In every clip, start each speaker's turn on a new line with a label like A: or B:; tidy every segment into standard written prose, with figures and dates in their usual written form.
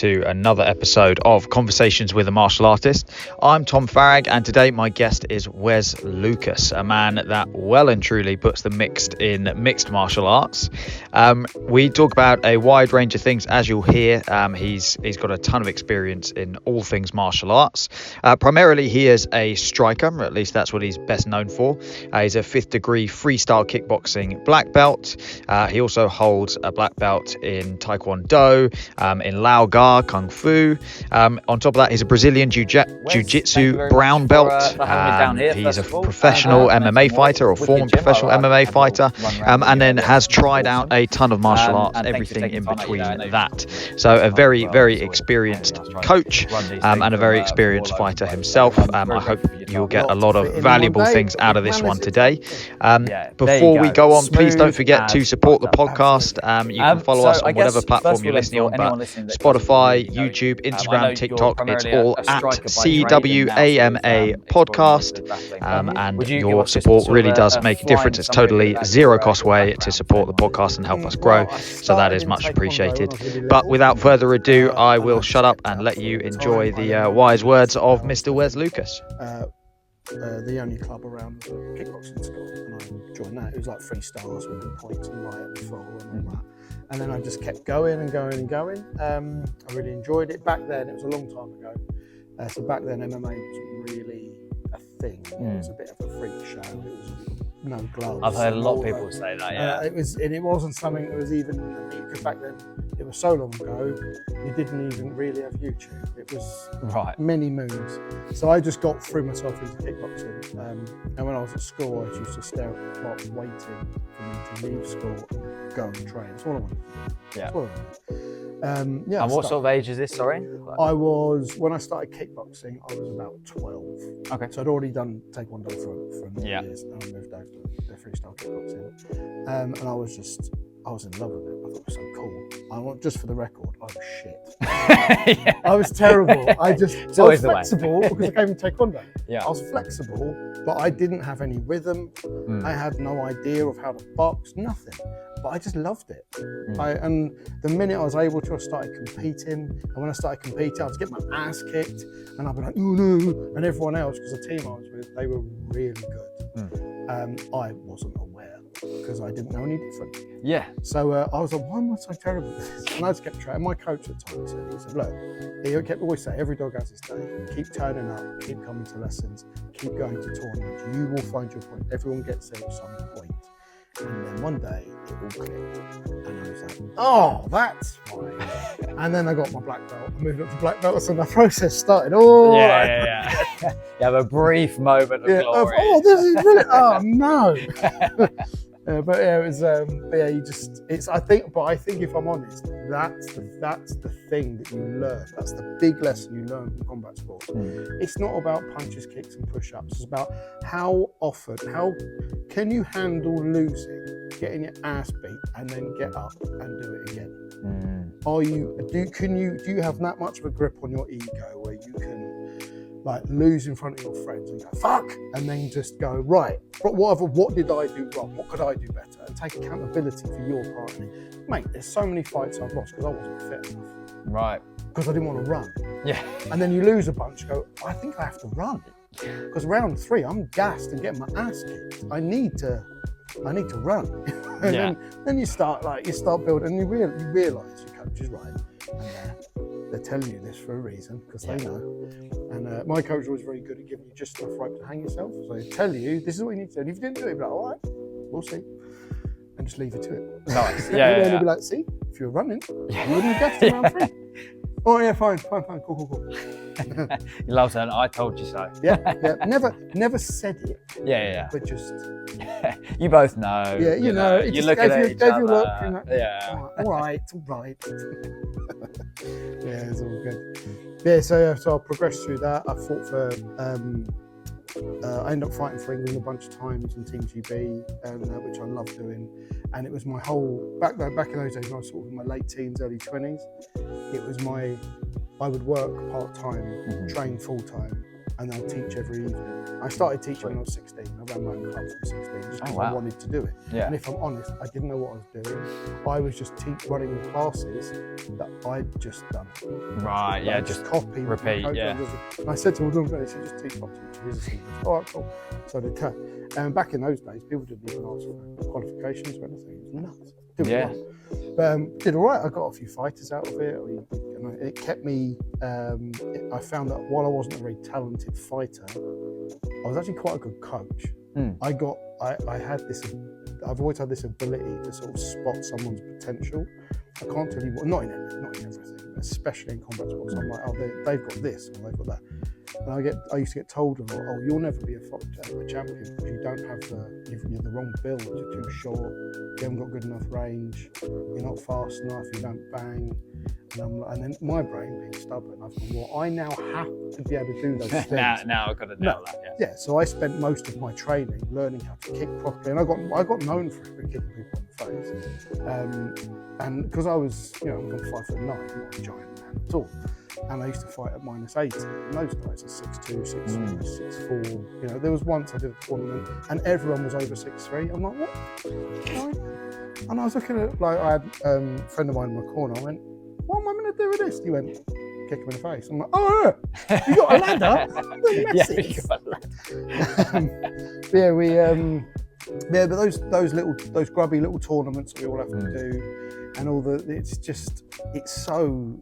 A: to another episode of Conversations with a Martial Artist. I'm Tom Farag, and today my guest is Wez Lucas, a man that well and truly puts the mixed in mixed martial arts. We talk about a wide range of things, as you'll hear. He's got a ton of experience in all things martial arts. Primarily, he is a striker, or at least that's what he's best known for. He's a 5th degree freestyle kickboxing black belt. He also holds a black belt in Taekwondo, in Lau Gar Kung Fu. On top of that, he's a Brazilian Jiu-Jitsu brown belt. He's a professional MMA fighter, or former professional MMA fighter, and then has tried out a ton of martial arts, everything in between that. So a very, very experienced coach and a very experienced fighter himself. I hope you'll get a lot of valuable things out of this one today. Before we go on, please don't forget to support the podcast. You can follow us on whatever platform you're listening on, but Spotify, YouTube, Instagram, TikTok, it's all at CWAMA podcast. And your support really does make a difference. It's totally zero cost way to support the podcast and help us grow. So that is much appreciated. But without further ado, I will shut up and let you enjoy the wise words of Mr. Wez Lucas.
B: The only club around was a kickboxing school, and I joined that. It was like freestyles with points and riot and fall and all that. And then I just kept going and going and going. I really enjoyed it. Back then, it was a long time ago. So back then, MMA wasn't really a thing. It was a bit of a freak show. It was no gloves.
C: I've heard a lot of people say that. Yeah.
B: It wasn't something that was even, because back then it was so long ago. You didn't even really have YouTube. It was many moons. So I just got through myself into kickboxing. And when I was at school, I used to stare at the clock, waiting for me to leave school and go and train. That's all I wanted.
C: Yeah.
B: And
C: what sort of age is this? Sorry.
B: When I started kickboxing, I was about 12.
C: Okay.
B: So I'd already done Taekwondo for many years, and I moved over to freestyle kickboxing. And I was in love with it. I thought it was so cool. Just for the record, I was shit. I was terrible. I was flexible because I came from Taekwondo.
C: Yeah.
B: I was flexible, but I didn't have any rhythm. I had no idea of how to box, nothing. But I just loved it. And the minute I was able to, I started competing. And when I started competing, I was getting my ass kicked. And I'd be like, oh no. And everyone else, because the team I was with, they were really good. I wasn't aware because I didn't know any different.
C: Yeah.
B: So I was like, why am I so terrible at this? And I just kept trying. My coach at the time said, look, he kept always saying, every dog has his day. Keep turning up, keep coming to lessons, keep going to tournaments. You will find your point. Everyone gets there at some point. And then one day it all clicked, and I was like, "Oh, that's fine." And then I got my black belt. I moved up to black belt, so the process started. You
C: have a brief moment of glory.
B: Oh, this is really. Oh no. But yeah, it was. I think if I'm honest, that's the thing that you learn. That's the big lesson you learn from combat sports. It's not about punches, kicks, and push-ups. It's about how can you handle losing, getting your ass beat, and then get up and do it again. Do you have that much of a grip on your ego where you can like lose in front of your friends and go fuck, and then just go right, what did I do wrong, what could I do better, and take accountability for your part in it. Mate, there's so many fights I've lost because I wasn't fit enough,
C: right,
B: because I didn't want to run. And then you lose a bunch, go, I think I have to run, because round 3 I'm gassed and getting my ass kicked. I need to run. And then you start building, and you realise your coach is right, and they're telling you this for a reason because they know. And my coach was very good at giving you just enough rope to hang yourself. So they tell you this is what you need to do. And if you didn't do it, you'd be like, all right, we'll see, and just leave it to it.
C: Nice.
B: You'd be like, see, if you were running, you wouldn't have gassed in round 3. Oh yeah, fine, cool.
C: You love that. I told you so.
B: Yeah. Never said it.
C: Yeah.
B: But just.
C: You both know.
B: Yeah, you know.
C: You look at each other.
B: Look, all right. Yeah, it's all good. Yeah, so I progressed through that. I fought for. I ended up fighting for England a bunch of times in Team GB, which I loved doing. And it was my whole back in those days when I was sort of in my late teens, early 20s. It was I would work part time, train full time, and I'd teach every evening. I started teaching when I was 16. I ran my own club from 16 just because I wanted to do it.
C: Yeah.
B: And if I'm honest, I didn't know what I was doing. I was just running the classes that I'd just done.
C: Right, yeah, just
B: copy,
C: repeat, yeah.
B: And I said to all of them, just teach boxing. Here's a sequence. All right, cool. So they cut. And back in those days, people didn't even ask for qualifications or anything. It was nuts. Did all right. I got a few fighters out of it. And it kept me. I found that while I wasn't a very talented fighter, I was actually quite a good coach. I had this. I've always had this ability to sort of spot someone's potential. I can't tell you what. Not in everything, but especially in combat sports. I'm like, oh, they've got this or they've got that. And I used to get told a lot, oh, you'll never be a champion because you don't have you're the wrong build, you're too short, you haven't got good enough range, you're not fast enough, you don't bang. And then my brain being stubborn, I've gone, well, I now have to be able to do those things.
C: now I've got to nail that, yeah.
B: Yeah, so I spent most of my training learning how to kick properly, and I got known for kicking people in the face. And because I was, I'm 5'9", I'm not a giant man at all. And I used to fight at -80. And those guys are 6'2", 6'3", 6'4". There was once I did a tournament and everyone was over 6'3". I'm like, what? And I was looking at, I had a friend of mine in my corner. I went, what am I going to do with this? He went, kick him in the face. I'm like, oh, you got a ladder? Yeah, but those grubby little tournaments that we all have to do, and all it's so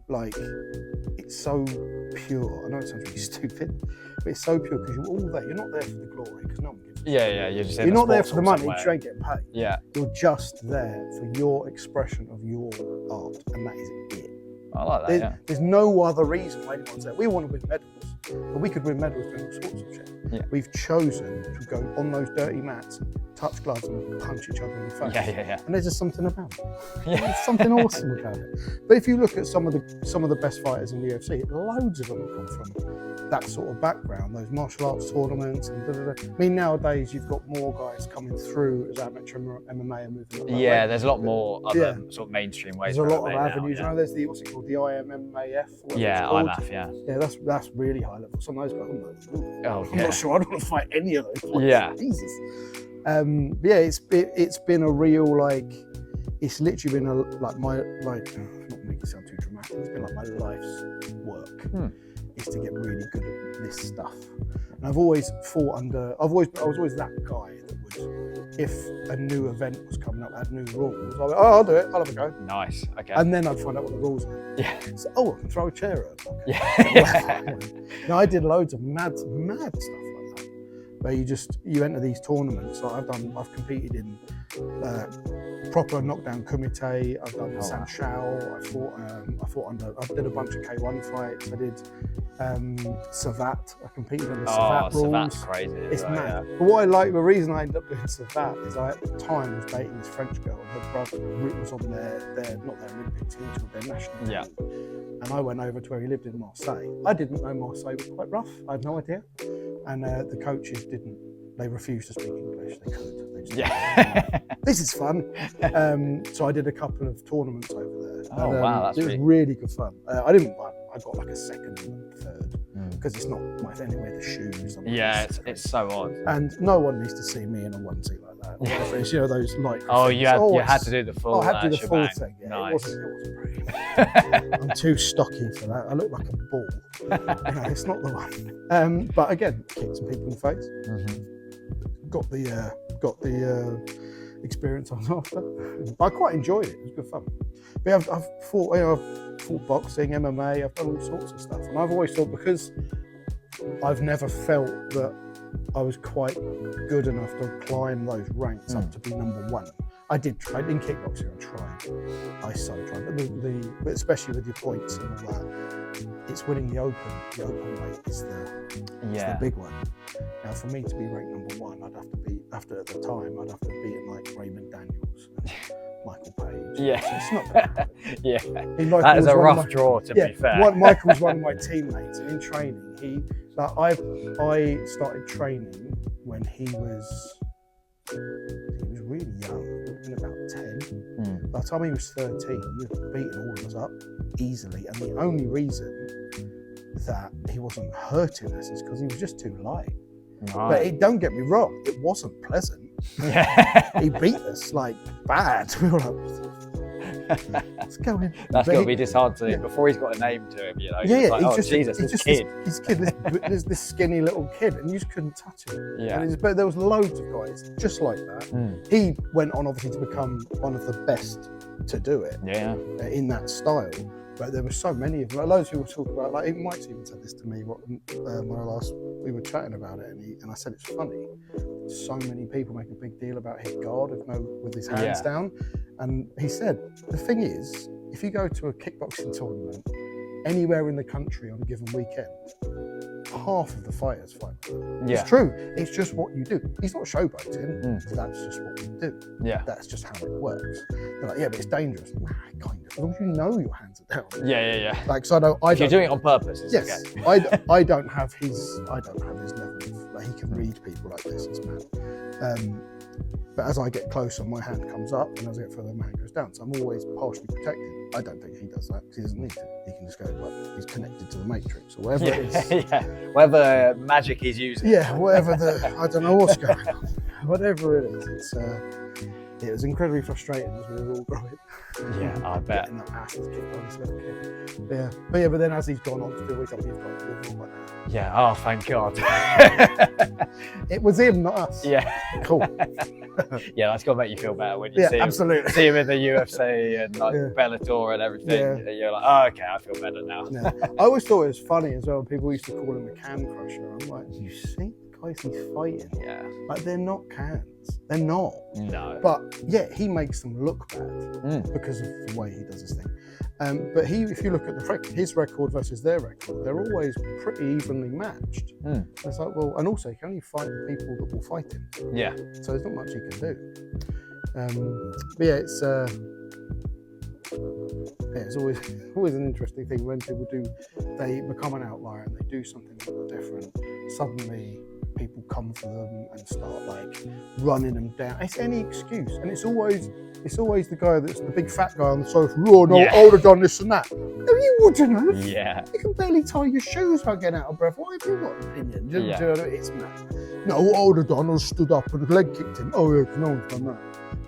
B: pure. I know it sounds really stupid, but it's so pure because you're all there. You're not there for the glory because no one gives a shit. You're not there for the money because you ain't getting paid.
C: Yeah.
B: You're just there for your expression of your art, and that is it.
C: I like that,
B: There's no other reason why anyone's there. We want to win medals, but we could win medals doing all sorts of shit.
C: Yeah.
B: We've chosen to go on those dirty mats, touch gloves and punch each other in the face.
C: Yeah.
B: And there's just something about it.
C: Yeah.
B: There's something awesome about it. But if you look at some of the best fighters in the UFC, loads of them come from that sort of background, those martial arts tournaments and I mean, nowadays you've got more guys coming through as amateur MMA and moving.
C: Yeah, there's a lot more other sort of mainstream ways.
B: There's a lot of avenues.
C: Now,
B: there's what's it called, the IMMAF.
C: Yeah, IMAF. Yeah.
B: Yeah, that's really high level. Some of those guys, I'm not sure I'd want to fight any of those guys.
C: Yeah.
B: Jesus. It's been a real it's literally been not make it sound too dramatic. It's been like my life's work. Is to get really good at this stuff. And I was always that guy that would, if a new event was coming up, had new rules, I'd be, I'll do it, I'll have a go.
C: Nice, okay.
B: And then I'd find out what the rules are.
C: Yeah.
B: So, I can throw a chair at them.
C: Yeah.
B: Now, I did loads of mad stuff like that, where you enter these tournaments. I've competed in proper knockdown kumite. I've done Sanshao. I did a bunch of K1 fights. I did Savat. I competed in the Savat rules.
C: Savat's crazy.
B: It's mad. Yeah. But what I like, the reason I ended up doing Savat is I at the time was dating this French girl. Her brother was on their Olympic team, their national team. Yeah. And I went over to where he lived in Marseille. I didn't know Marseille was quite rough. I had no idea. And the coaches didn't. They refused to speak English. They could. This is fun. So I did a couple of tournaments over there.
C: Oh, wow, that's
B: it was really good fun. I didn't win. I got like a second and third because it's not my thing anyway. The shoes.
C: It's so odd.
B: And no one needs to see me in a onesie like that.
C: Yeah.
B: It's, those like.
C: Oh, you had to do the full.
B: I had to do the full thing. Yeah,
C: nice.
B: It wasn't pretty. I'm too stocky for that. I look like a ball. It's not the one. But again, kicked some people in the face. Got the experience I was after. But I quite enjoyed it. It was good fun. But I've fought boxing, MMA. I've done all sorts of stuff, and I've always thought because I've never felt that I was quite good enough to climb those ranks up to be number one. I did try in kickboxing. I tried, but especially with your points and all that, it's winning the open. The open weight is the big one. Now, for me to be ranked number one, I'd have to be at the time. I'd have to be in like Raymond Daniels, and Michael Page.
C: Yeah,
B: so it's not bad.
C: Yeah, that is a rough draw to be fair.
B: Michael was one of my teammates, and in training, I started training when he was really young. He would have been about 10. By the time he was 13, he was beating all of us up easily. And the only reason that he wasn't hurting us is because he was just too light.
C: Right.
B: But don't get me wrong, it wasn't pleasant.
C: Yeah.
B: He beat us like bad. We were like, what's going on?
C: That's got to be disheartening before he's got a name to him, you know.
B: Yeah,
C: Like,
B: he's
C: oh,
B: just
C: Jesus,
B: he's
C: this
B: just
C: kid.
B: this kid, this skinny little kid, and you just couldn't touch him.
C: Yeah.
B: But there was loads of guys just like that. He went on obviously to become one of the best to do it.
C: Yeah.
B: In that style. But there were so many of them. Like, loads of people talk about, like Mike's even said this to me when we were chatting about it, and I said it's funny. So many people make a big deal about his guard with his hands down, and he said the thing is, if you go to a kickboxing tournament anywhere in the country on a given weekend, half of the fighters fight.
C: Yeah.
B: It's true. It's just what you do. He's not showboating. So that's just what we do.
C: Yeah.
B: That's just how it works. They're like, yeah, but it's dangerous. Nah, kind of. As long as you know your hands are down.
C: Yeah.
B: Like, so I
C: If you're doing it on purpose, it's
B: yes,
C: okay.
B: I don't have his level of, like, he can read people like this. It's mad. But as I get closer, my hand comes up, and as I get further, my hand goes down. So I'm always partially protected. I don't think he does that because he doesn't need to. He can just go like he's connected to the Matrix or whatever it is.
C: Yeah. Whatever magic he's using.
B: Yeah, whatever I don't know what's going on. Whatever it is, it was incredibly frustrating as we were all growing.
C: Yeah, I bet.
B: Getting that asses kicked by this little kid. But then as he's gone on to do it, he's got to live all by now.
C: Yeah, oh, thank God.
B: It was him, not us.
C: Yeah.
B: Cool.
C: Yeah, that's got to make you feel better when you see
B: absolutely.
C: him in the UFC and like Bellator and everything.
B: Yeah.
C: You're like, oh, okay, I feel better now.
B: Yeah. I always thought it was funny as well. People used to call him a can crusher. I'm like, you see the guys he's fighting?
C: Yeah.
B: Like, they're not cans. They're not.
C: No.
B: But yeah, he makes them look bad because of the way he does his thing. But if you look at his record versus their record, they're always pretty evenly matched. It's like, well, and also he can only fight the people that will fight him.
C: Yeah.
B: So there's not much he can do. But yeah, it's always an interesting thing when people they become an outlier and they do something a little different. Suddenly, people come for them and start like running them down. It's any excuse, and it's always the guy that's the big fat guy on the sofa. Oh no, I would have done this and that. No, you wouldn't have.
C: Yeah.
B: You can barely tie your shoes without getting out of breath. Why have you got an opinion? It's mad. No, I would have done. I stood up and leg kicked him. Oh yeah, no one's done that.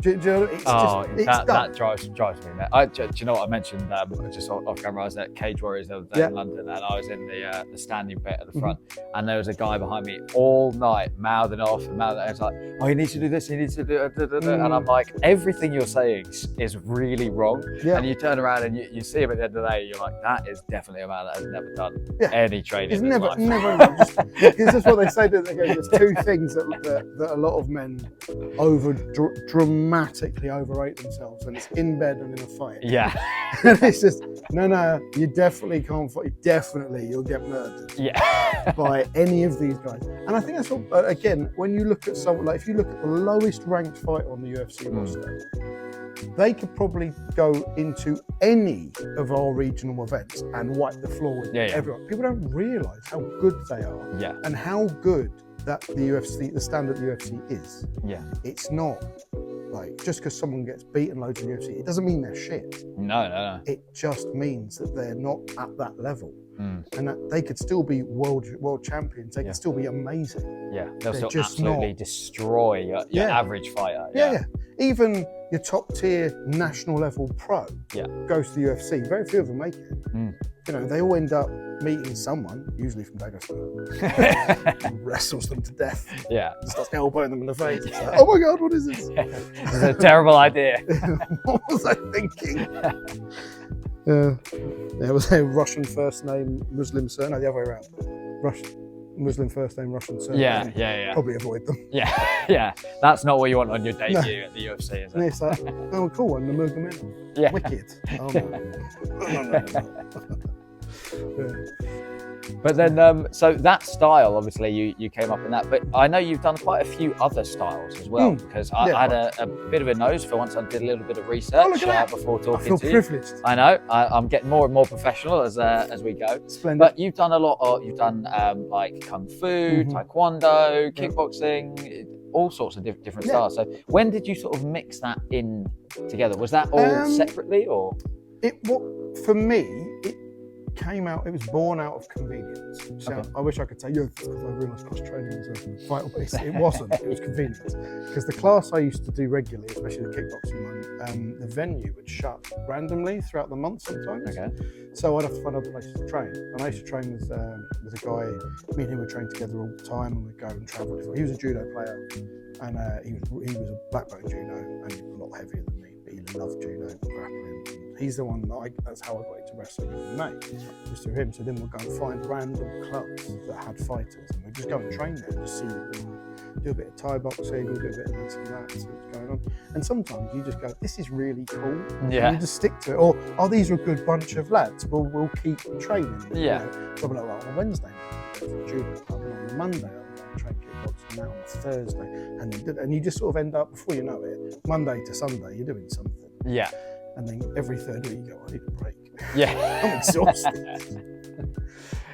C: That drives me mad. Do you know what I mentioned? Just off camera, I was at Cage Warriors the other day in London, and I was in the standing bit at the front, and there was a guy behind me all night mouthing off and mouthing. It's like, oh, he needs to do this, he needs to do it, and I'm like, everything you're saying is really wrong. Yeah. And you turn around and you see him at the end of the day, you're like, that is definitely a man that has never done any training.
B: It's
C: in his life.
B: never. Because that's what they say. That there's two things that a lot of men dramatically overrate themselves, and it's in bed and in a fight.
C: Yeah.
B: And it's just no, you definitely can't fight. Definitely, you'll get murdered.
C: Yeah.
B: By any of these guys. And I think that's what, again, when you look at someone like, if you look at the lowest ranked fighter on the UFC roster, they could probably go into any of our regional events and wipe the floor with everyone. People don't realise how good they are and how good that the standard UFC is. Yeah. It's not like just because someone gets beaten loads in the UFC, it doesn't mean they're shit.
C: No.
B: It just means that they're not at that level. And that they could still be world champions. They could still be amazing.
C: Yeah, they'll still absolutely destroy your average fighter.
B: Yeah. Even your top tier national level pro goes to the UFC. Very few of them make it. You know, they all end up meeting someone, usually from Dagestan, wrestles them to death. Yeah. Starts elbowing them in the face. It's like, oh my God, what is this?
C: This is a terrible idea.
B: What was I thinking? There was a Russian first name, Muslim surname. No, the other way around. Muslim first name, Russian surname.
C: Yeah.
B: Probably avoid them.
C: Yeah. That's not what you want on your debut at the UFC, is it?
B: And it's like, oh, cool, and the Nurmagomedov.
C: Yeah.
B: Wicked. Oh, no.
C: But then, so that style, obviously, you came up in that. But I know you've done quite a few other styles as well, because I had a bit of a nose for once. I did a little bit of research before talking to you.
B: I feel privileged.
C: I know. I'm getting more and more professional as we go.
B: Splendid.
C: But you've done a lot of, like Kung Fu, Taekwondo, kickboxing, all sorts of different styles. So when did you sort of mix that in together? Was that all separately, or?
B: For me, came out. It was born out of convenience. So
C: Okay.
B: I wish I could say, yeah, because I realised cross training was a vital piece. It wasn't. It was convenience. Because the class I used to do regularly, especially the kickboxing one, the venue would shut randomly throughout the month sometimes.
C: Okay.
B: So I'd have to find other places to train. And I used to train with a guy. Me and him would train together all the time, and we'd go and travel. He was a judo player, and he was a black belt in judo, and a lot heavier than me. But he loved judo and grappling. He's the one that's how I got into wrestling in MMA, just through him. So then we'll go and find random clubs that had fighters, and we'd just go and train there and just see what they do a bit of Thai boxing, we'll do a bit of this and that, see what's going on. And sometimes you just go, this is really cool.
C: Yeah.
B: And you just stick to it. Or, oh, these are a good bunch of lads. We'll keep training.
C: Yeah.
B: You know? So I'm like, well, on Wednesday, I'm going to judo club, and on Monday, I'm going to train kickboxing, now on a Thursday. And you just sort of end up, before you know it, Monday to Sunday, you're doing something.
C: Yeah.
B: And then every third week you go, I need a break.
C: Yeah.
B: I'm exhausted.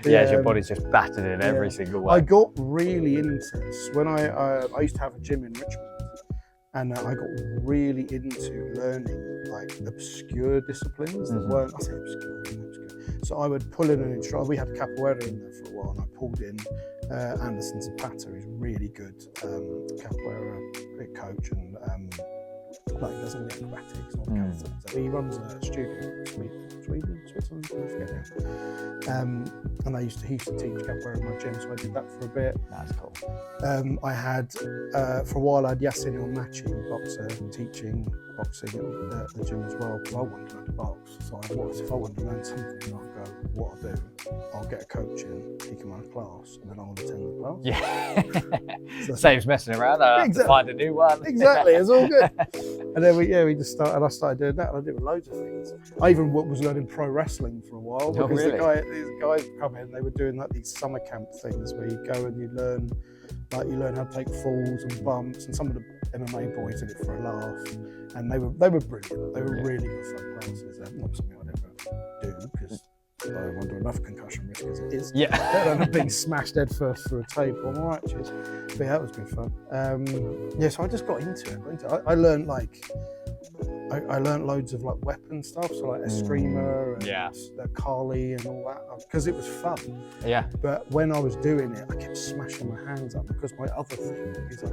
C: Yeah, your body's just battered in every single way.
B: I got really into this when I used to have a gym in Richmond, and I got really into learning like obscure disciplines that weren't, I say obscure. So I would pull in an instructor. We had capoeira in there for a while, and I pulled in Anderson Zapata, who's really good capoeira coach, and like he does all the acrobatics and all the kind of stuff. So he runs a studio in Sweden, Switzerland, I forget now. And he used to teach capoeira in my gym, so I did that for a bit.
C: That's cool.
B: I had, for a while, I had Yasin Ilmachi, boxer, teaching boxing at the gym as well, because I wanted to learn to box. So if I wanted to learn something, I'll go, what I'll do, I'll get a coach in, he can run a class, and then I'll attend the class.
C: Yeah.
B: So
C: Saves messing around. I have to find a new one.
B: Exactly, it's all good. And then we just started, and I started doing that, and I did loads of things. I even was learning pro wrestling for a while, because these guys come in, they were doing like these summer camp things where you go and you learn how to take falls and bumps, and some of the MMA boys did it for a laugh, and they were brilliant. They were really good fun classes. Not something I'd ever do, because I don't want to do enough concussion risk as it is.
C: Yeah.
B: Let alone being smashed head first through a table. I'm all right, cheers. But yeah, that was good fun. So I just got into it. I learned I learned loads of like weapon stuff, so like Eskrima and Kali and all that, because it was fun.
C: Yeah.
B: But when I was doing it, I kept smashing my hands up, because my other thing is I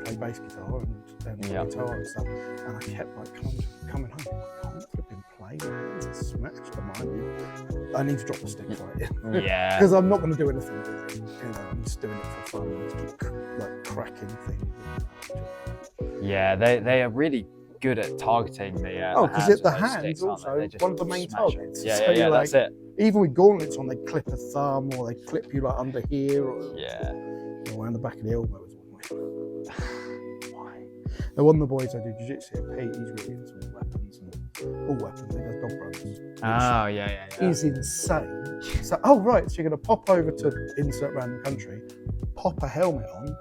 B: play bass guitar and guitar and stuff, and I kept like coming home. I can't flipping play. My hands are smashed. I need to drop the stick fighting.
C: Yeah.
B: Because I'm not going to do anything with it. You know, I'm just doing it for fun. I just keep like cracking things.
C: Yeah, they are really good at targeting the
B: because the
C: hands
B: hands
C: sticks,
B: also
C: they? Just
B: one of the main
C: smash 'em.
B: targets.
C: Yeah,
B: So
C: yeah,
B: like,
C: that's it.
B: Even with gauntlets on, they clip a thumb, or they clip you like under here, or around the back of the elbow as well. Why? Now, one of the boys I do jiu-jitsu, Pete, he's really into weapons and all weapons. He does Dog Brothers.
C: Oh, yeah.
B: He's insane. So, so you're going to pop over to insert random country, pop a helmet on,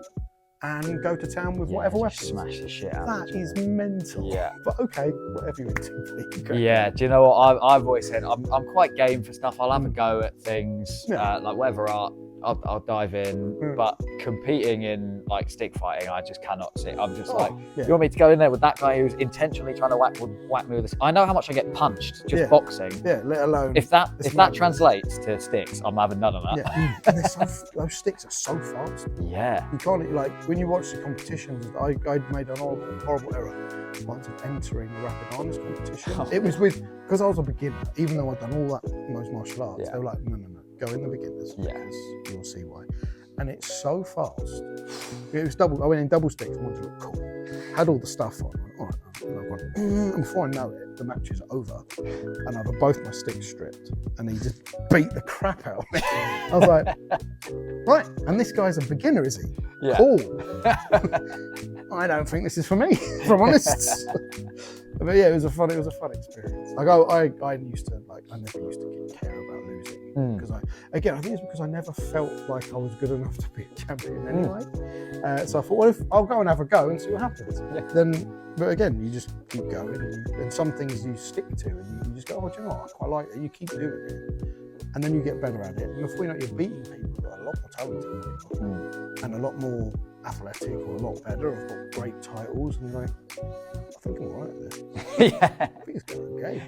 B: and go to town with whatever weapons.
C: Smash the shit out.
B: That is mental.
C: Yeah.
B: But okay, whatever you're into, Pete.
C: Yeah, do you know what I've always said? I'm quite game for stuff. I'll have a go at things, like whatever art. I'll dive in, but competing in like stick fighting, I just cannot sit. I'm just you want me to go in there with that guy who's intentionally trying to whack me with this? I know how much I get punched just boxing.
B: Yeah, let alone
C: if that translates to sticks, I'm having none of that.
B: Yeah, and those sticks are so fast.
C: Yeah,
B: you can't when you watch the competitions. I made an horrible error once of entering the rapid harness competition. It was because I was a beginner, even though I'd done all those martial arts. They were like, no. Go in the beginners, because you'll see why. And it's so fast. It was double. I went in double sticks and wanted to look cool. Had all the stuff on. All right, and I've gone, and before I know it, the match is over, and I've both my sticks stripped, and he just beat the crap out of me. I was like, right, and this guy's a beginner, is he?
C: Yeah.
B: Cool. I don't think this is for me, if I'm honest. But yeah, it was a fun experience. Like I never used to care about losing, because I think it's because I never felt like I was good enough to be a champion anyway. So I thought, well, if I'll go and have a go and see what happens. But again, you just keep going, and some things you stick to, and you just go, oh, do you know what? I quite like it. You keep doing it, and then you get better at it. And before you know it, you're beating people who are a lot more talented than you are, and a lot more athletic or a lot better. I've got great titles, and you're like, I think I'm alright at this.
C: Yeah.
B: I think it's going okay.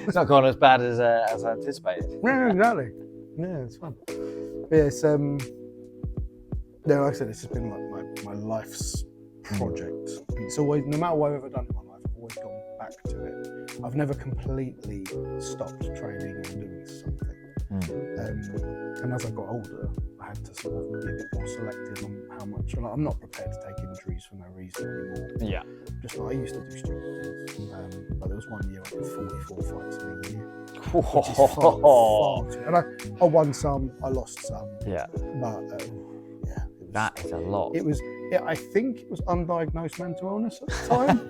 C: It's not gone as bad as anticipated.
B: No, exactly. Yeah, it's fun. But yeah, it's no, like I said, it's just been like my life's project. And it's always, no matter what I've ever done in my life, I've always gone back to it. I've never completely stopped training and doing something. And as I got older, I had to sort of be a bit more selective on how much. Like, I'm not prepared to take injuries for no reason anymore.
C: Yeah.
B: Just like I used to do stupid things. But there was one year I did 44 fights in a year. And I won some, I lost some.
C: Yeah.
B: But
C: that is a lot.
B: It was. Yeah, I think it was undiagnosed mental illness at the time.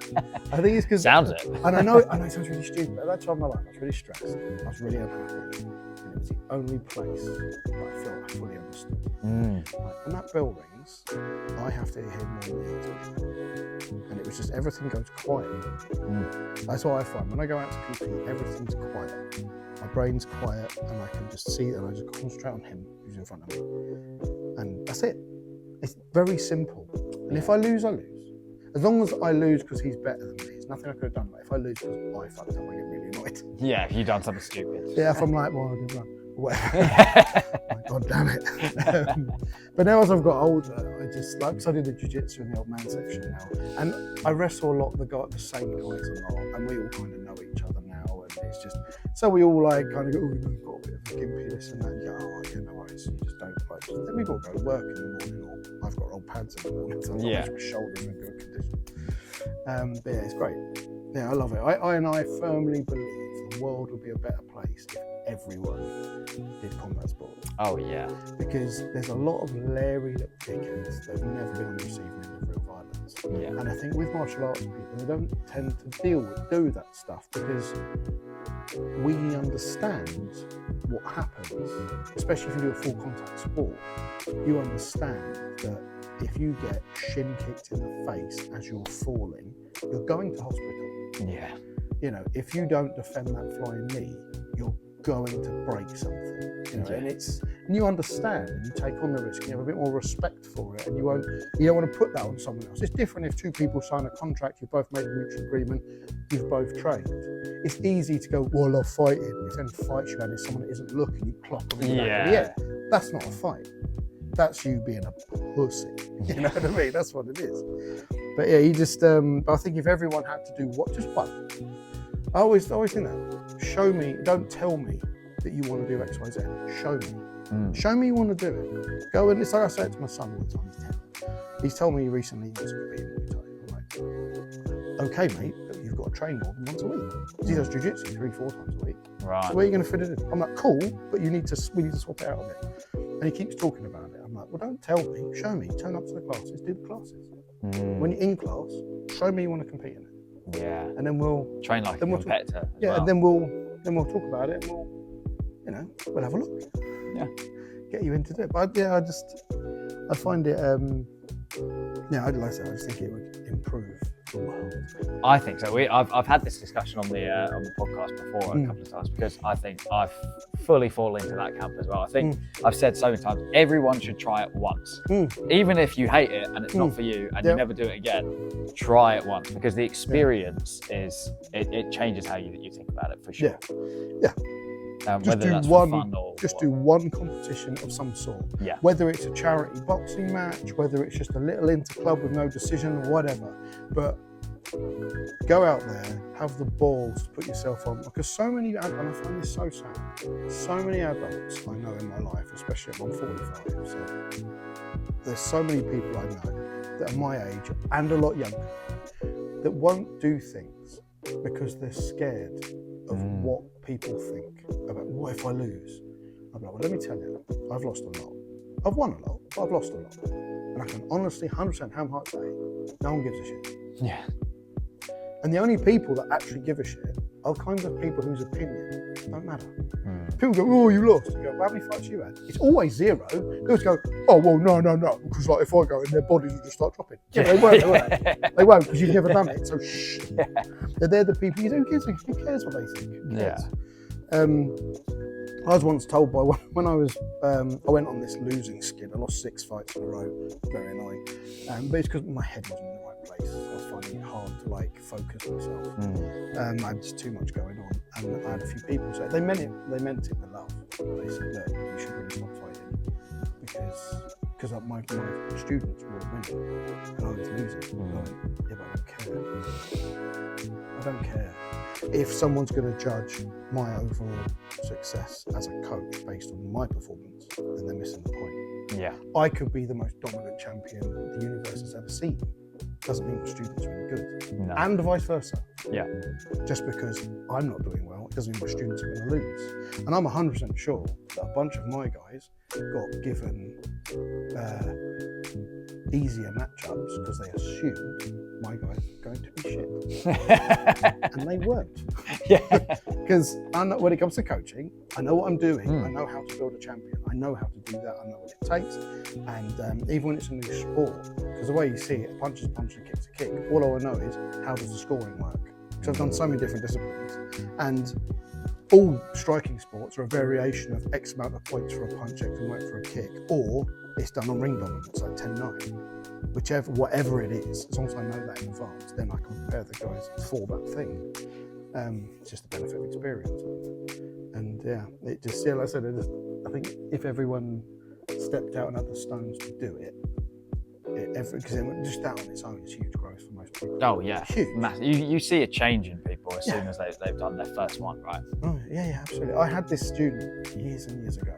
B: I think it's because
C: sounds it.
B: And I know it sounds really stupid. But at that time in my life, I was really stressed. I was really unhappy, and it was the only place that I felt I fully understood. Like, when that bell rings, I have to hear more music, and it was just everything goes quiet. That's what I find when I go out to compete. Everything's quiet. My brain's quiet, and I can just see it, and I just concentrate on him who's in front of me, and that's it. It's very simple. And if I lose, I lose. As long as I lose because he's better than me, there's nothing I could have done. But if I lose because I fucked up, I get really annoyed.
C: Yeah, if you've done something stupid.
B: Yeah, if I'm like, well, I did run. Whatever. God damn it. But now as I've got older, I just, like, because I did the jiu-jitsu in the old man section now. And I wrestle a lot of the same guys a lot. And we all kind of know each other now. And it's just, so we all like kind of go, oh, we've got a bit of a gimpy, this and that. And you go, oh, yeah, no worries. You just don't like, then we've got to go to work in the morning, or I've got old pads in the morning, so my shoulders are in good condition. But yeah, it's great. Yeah, I love it. I firmly believe the world would be a better place if everyone did combat sports.
C: Oh yeah.
B: Because there's a lot of leery little dickheads that have never been on the receiving end of real violence.
C: Yeah.
B: And I think with martial arts people, they don't tend to do that stuff because we understand what happens, especially if you do a full contact sport. You understand that if you get shin kicked in the face as you're falling, you're going to hospital.
C: Yeah.
B: You know, if you don't defend that flying knee, you're going to break something. You know, and you understand, and you take on the risk, and you have a bit more respect for it, and you don't want to put that on someone else. It's different if two people sign a contract, you've both made a mutual agreement, you've both trained. It's easy to go, well, I'll fight it. If any fights you had is someone that isn't looking, you clock them in the back of the head. That's not a fight. That's you being a pussy. You know what I mean? That's what it is. But yeah, you just, I think if everyone had to do just one, I always think that. Show me, don't tell me that you want to do X, Y, Z. Show me. Show me you want to do it. Go and, it's like I say it to my son all the time, he's 10. He's told me recently he wants to compete in Muay Thai. I'm like, okay, mate, but you've got to train more than once a week. He does jiu-jitsu 3-4 times a week.
C: Right.
B: So where are you going to fit it in? I'm like, cool, but we need to swap it out a bit. And he keeps talking about it. I'm like, well, don't tell me, show me. Turn up to the classes, do the classes. When you're in class, show me you want to compete in it.
C: Yeah.
B: And then we'll
C: train like a competitor.
B: And then we'll talk about it, and we'll have a look.
C: Yeah.
B: Get you into it. But yeah, I find it like I said, I just think it would improve the world.
C: I think so. I've had this discussion on the podcast before a couple of times, because I think I've fully fallen into that camp as well. I think I've said so many times, everyone should try it once. Even if you hate it and it's not for you and you never do it again, try it once, because the experience is, it changes how you think about it for sure.
B: Yeah.
C: Whether that's for fun or
B: do one competition of some sort.
C: Yeah.
B: Whether it's a charity boxing match, whether it's just a little inter-club with no decision, or whatever. But go out there, have the balls to put yourself on. Because so many, and I find this so sad, so many adults I know in my life, especially I'm 45, so there's so many people I know that are my age and a lot younger that won't do things because they're scared of what people think about, what if I lose? I'm like, well, let me tell you, I've lost a lot. I've won a lot, but I've lost a lot. And I can honestly, 100% hand heart say, no one gives a shit.
C: Yeah. And
B: the only people that actually give a shit are kinds of people whose opinion don't matter. People go, oh, you lost. You go, well, how many fights you had? It's always 0. People go, oh, well, no, because like if I go in, their bodies will just start dropping. Yeah, they won't. They won't, because you've never done it. So shh. They're the people. Who cares what they think? Who cares? I was once told by when I went on this losing skid. I lost 6 fights in a row. Very annoying. But it's because my head wasn't in the right place. I was finding it hard to like focus myself. I had just too much going on, and I had a few people say they meant it with love. They said, look, you should really stop fighting because my students were winning and I was losing. I went, yeah, but I don't care. If someone's going to judge my overall success as a coach based on my performance, then they're missing the point.
C: Yeah.
B: I could be the most dominant champion the universe has ever seen. Doesn't mean my students are any good.
C: No.
B: And vice versa.
C: Yeah.
B: Just because I'm not doing well, it doesn't mean my students are going to lose. And I'm 100% sure that a bunch of my guys got given easier matchups because they assumed my guys were going to be shit. And they weren't.
C: Yeah.
B: Because when it comes to coaching, I know what I'm doing. I know how to build a champion. I know how to do that. I know what it takes. And even when it's a new sport, because the way you see it, a punch is a punch and a kick's a kick. All I want to know is, how does the scoring work? Because I've done so many different disciplines. And all striking sports are a variation of X amount of points for a punch, X amount for a kick, or it's done on ring dominance, like 10-9. Whatever it is, as long as I know that in advance, then I can prepare the guys for that thing. It's just the benefit of experience. And yeah, it just, like I said, I think if everyone stepped out and had the stones to do it, because just that on its own is huge growth for most people.
C: Oh yeah,
B: huge.
C: Massive. You see a change in people as soon as they've done their first one, right?
B: Oh yeah, absolutely. I had this student years and years ago.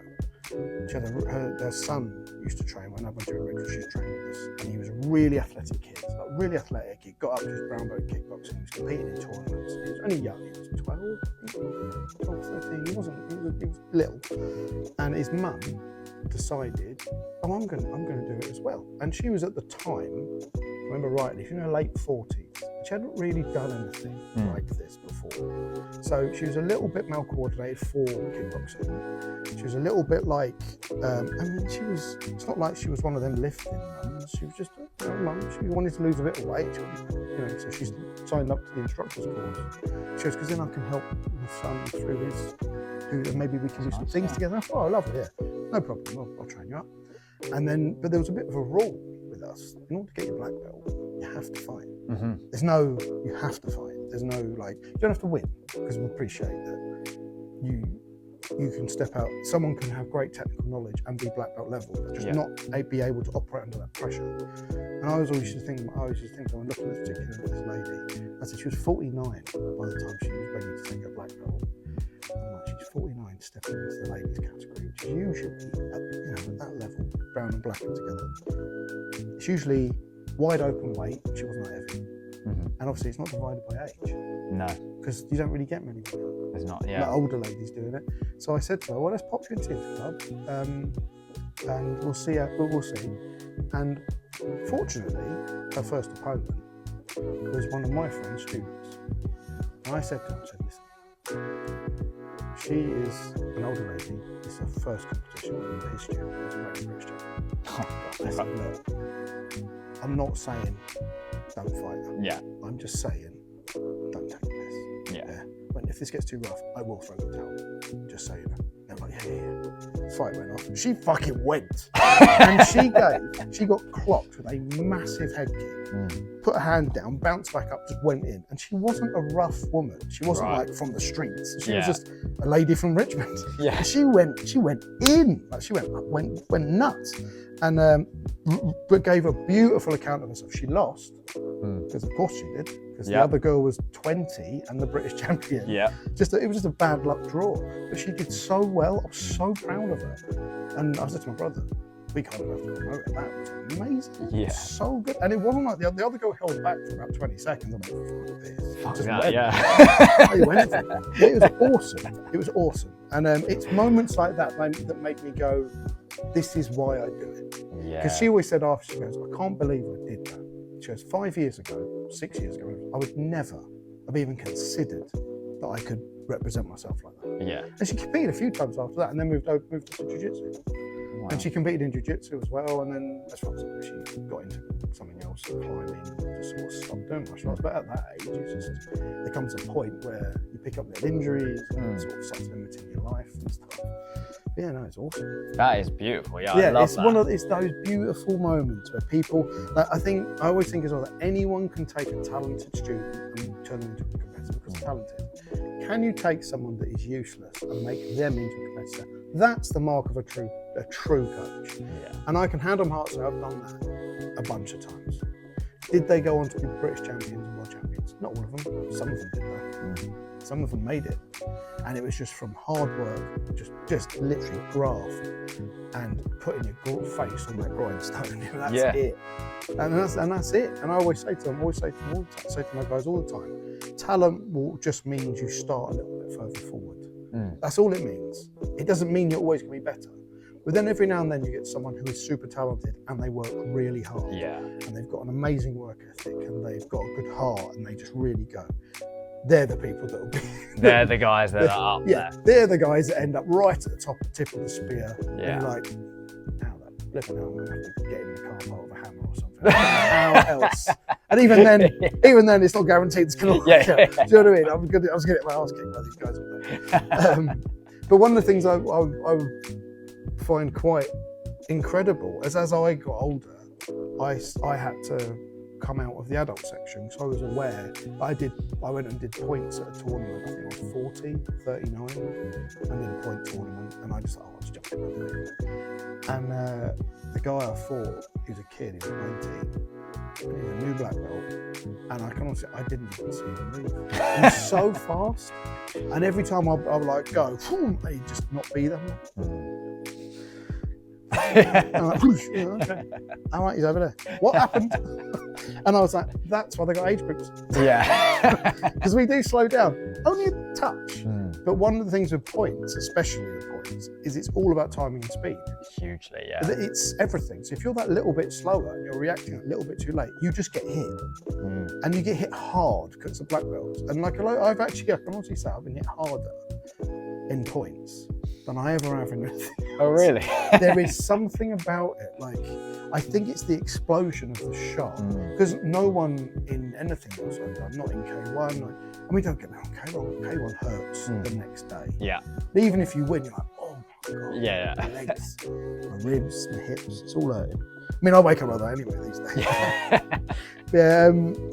B: She had her son used to train when I went to America. She was training with us, and he was a really athletic kid, really athletic. He got up to his brown belt in kickboxing. He was competing in tournaments. He was only young. He was 12, 13. He was little. And his mum decided, oh, I'm going to do it as well. And she was at the time, if I remember rightly, she was in her late 40s. She hadn't really done anything like this before. So she was a little bit malcoordinated for kickboxing. She was a little bit like, it's not like she was one of them lifting mums. She was just a mum. She wanted to lose a bit of weight. So she signed up to the instructor's course. She goes, because then I can help my son through his, and maybe we can do some things together. I thought, oh, lovely, yeah. No problem, I'll train you up. But there was a bit of a rule with us. In order to get your black belt, you have to fight. There's no, you have to fight. There's no, like, you don't have to win, because we appreciate that you can step out. Someone can have great technical knowledge and be black belt level, but just not be able to operate under that pressure. And I was always just thinking, when looking at this lady, I said she was 49 by the time she was ready to take her black belt. I'm like, she's 49 stepping into the ladies category, which is usually at that level, brown and black and together. It's usually wide open weight. She wasn't that heavy, and obviously it's not divided by age. No, because you don't really get many women.
C: There's not,
B: like older ladies doing it. So I said to her, well, let's pop you into the club, and we'll see. We'll see. And fortunately, her first opponent was one of my friend's students. And I said to her, listen, she is an older lady. It's her first competition in the history of the British champion. I said, look, I'm not saying don't fight her. Yeah. I'm just saying don't take the piss. Yeah. But if this gets too rough, I will throw the towel. Just so you know. They're like, yeah. Fight went off. She fucking went. And she got clocked with a massive head kick. Put her hand down, bounced back up, just went in. And she wasn't a rough woman. She wasn't like from the streets. She was just a lady from Richmond. Yeah. And she went in. Like she went nuts. And but gave a beautiful account of herself. She lost, because of course she did, because the other girl was 20 and the British champion. Yeah. It was just a bad luck draw. But she did so well. I was so proud of her. And I said to my brother, we kind of have to promote it. That was amazing. Yeah. So good. And it wasn't like the other girl held back for about 20 seconds. I'm like, fuck this.
C: Fuck that, yeah.
B: It was awesome. It was awesome. And it's moments like that that make me go, this is why I do it. Yeah. Because she always said after, she goes, I can't believe I did that. She goes, 5 years ago, 6 years ago, I would never have even considered that I could represent myself like that. Yeah. And she competed a few times after that, and then moved to jiu-jitsu. Wow. And she competed in jiu-jitsu as well, and then as far as she got into something else, climbing, just sort of stopped doing martial arts. But at that age, there comes a point where your pick up little injuries, and sort of starts limiting your life and stuff. Yeah, no, it's awesome.
C: That is beautiful. Yeah, I love
B: it's
C: that.
B: it's those beautiful moments where people, like, I always think as well that anyone can take a talented student and turn them into a competitor because they're talented. Can you take someone that is useless and make them into a competitor? That's the mark of a true coach.
C: Yeah.
B: And I can hand on heart say I've done that a bunch of times. Did they go on to be British champions and world champions? Not all of them. Some of them did though. Some of them made it. And it was just from hard work, just literally graft and putting your face on that grindstone. That's it. And that's it. And I always say to them, say to my guys all the time, talent will just means you start a little bit further forward. That's all it means. It doesn't mean you're always going to be better. But then every now and then you get someone who is super talented and they work really hard. Yeah. And they've got an amazing work ethic and they've got a good heart and they just really go. They're the people that will be.
C: They're the guys that are up there.
B: They're the guys that end up right at the tip of the spear.
C: Yeah.
B: And you're like, how that flipping out, I'm going to have to get in the car park with a hammer or something. How else? And even then, it's not guaranteed it's going to work out. Do you know what I mean? I was going to get my ass kicked by these guys all day. But one of the things I find quite incredible is as I got older, I had to come out of the adult section, so I was aware that I went and did points at a tournament. I think I was 40, 39. I did a point tournament and I just thought, I'll just jump in and do it. And the guy I fought, he was a kid, he was 19, and he was a new black belt, and I can honestly, I didn't even see him move. He was so fast, and every time I would like go, and he'd just not be there. I'm like, okay. All right, he's over there. What happened? And I was like, that's why they got age groups. Yeah. Because we do slow down, only a touch. But one of the things with points, especially with points, is it's all about timing and speed.
C: Hugely, yeah.
B: It's everything. So if you're that little bit slower and you're reacting a little bit too late, you just get hit. And you get hit hard because it's a black belt. And like I can honestly say I've been hit harder in points than I ever have in anything else.
C: Oh, really?
B: There is something about it. Like, I think it's the explosion of the shot. Because no one in anything else I've done, not in K1, and we don't get me wrong, K1 hurts the next day. Yeah. But even if you win, you're like, oh my God. Yeah. My legs, my ribs, my hips, it's all hurting. I mean, I wake up like that anyway these days.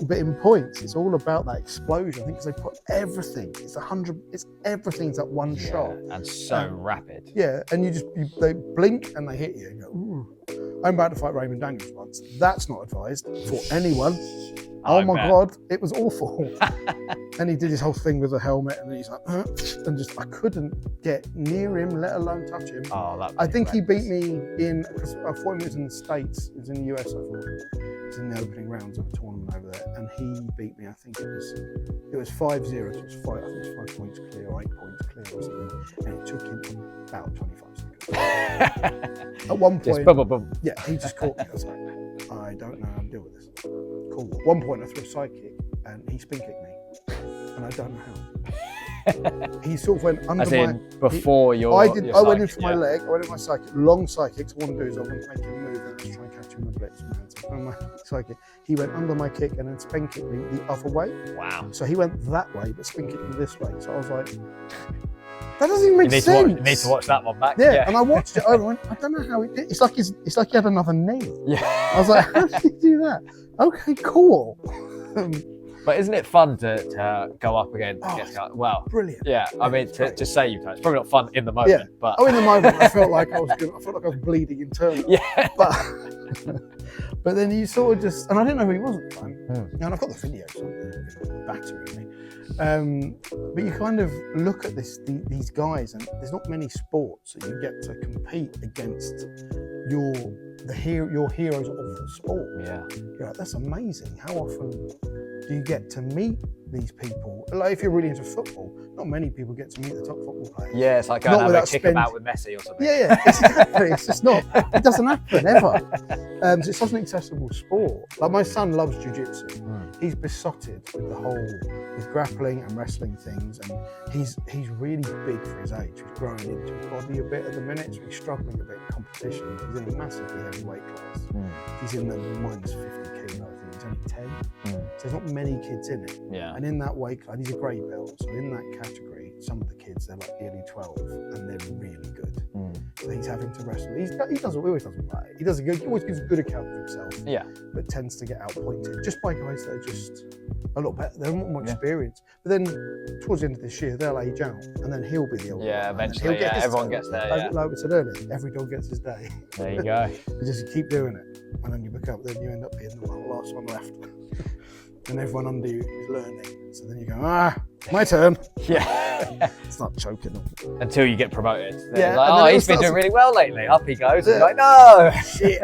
B: But in points, it's all about that explosion. I think because they put everything, everything's at one shot.
C: And so rapid.
B: Yeah, and they blink and they hit you and go, ooh. I'm about to fight Raymond Daniels once. That's not advised for anyone. Oh my God, it was awful. And he did his whole thing with the helmet and he's like, and just, I couldn't get near him, let alone touch him. Oh, I think he beat me because I thought he was in the States, he was in the US, I thought. He was in the opening rounds of a tournament over there. And he beat me, I think it was 5-0, so I think it was 5 points clear or 8 points clear or something. And it took him about 25 seconds. At one point, yeah, he just caught me. I was like, I don't know how to deal with this. Cool. At one point, I threw a side kick and he spin kicked me, and I don't know how. He sort of went under
C: before
B: I went in for my leg. I went in my side kick, long side kicks. What I want to do is I want to make him move and I was trying to catch him in the blitz. So I went my side kick. He went under my kick and then spin kicked me the other way. Wow. So he went that way, but spin kicked me this way. So I was like, that doesn't even make sense.
C: You need to watch that one back.
B: Yeah, and I watched it over and went, I don't know how he did. It's like he had another knee. Yeah. I was like, how did he do that? Okay, cool.
C: But isn't it fun to go up against guys? Well,
B: brilliant.
C: Yeah, I mean, to say you've done it's probably not fun in the moment. But
B: in the moment, I felt like I was bleeding internally. Yeah. But then you sort of just, and I didn't know who he was at the time. And I've got the video, so battering me. But you kind of look at these guys, and there's not many sports that you get to compete against your heroes of the sport. Yeah. You're like, that's amazing. How often do you get to meet these people? Like, if you're really into football, not many people get to meet the top football players.
C: Yeah, it's like going to have a kick about with Messi or something.
B: Yeah, exactly. It's just not, it doesn't happen ever. So it's such an accessible sport. Like, my son loves jiu-jitsu. He's besotted with grappling and wrestling things, and he's really big for his age. He's growing into his body a bit at the minute, so he's struggling a bit in competition. He's in a massively heavy weight class. He's in the minus 50 kilos. He's only 10. So there's not many kids in it.
C: Yeah.
B: And in that weight class, he's a grey belt. So in that category, some of the kids, they're like nearly 12 and they're really good. So he's having to wrestle. He always doesn't play. He always gives a good account of himself.
C: Yeah.
B: But tends to get outpointed just by guys that are just a lot better. They're not more experienced. But then towards the end of this year, they'll age out, and then he'll be the older.
C: Yeah, eventually. Yeah, everyone gets there.
B: Like we said earlier, every dog gets his day.
C: There you go.
B: You just keep doing it, and then then you end up being the last one left. And everyone under you is learning. So then you go, my turn.
C: Yeah.
B: It's not choking them.
C: Until you get promoted.
B: Yeah.
C: Like, he's been doing really well lately. Up he goes. And you're like, no.
B: Shit.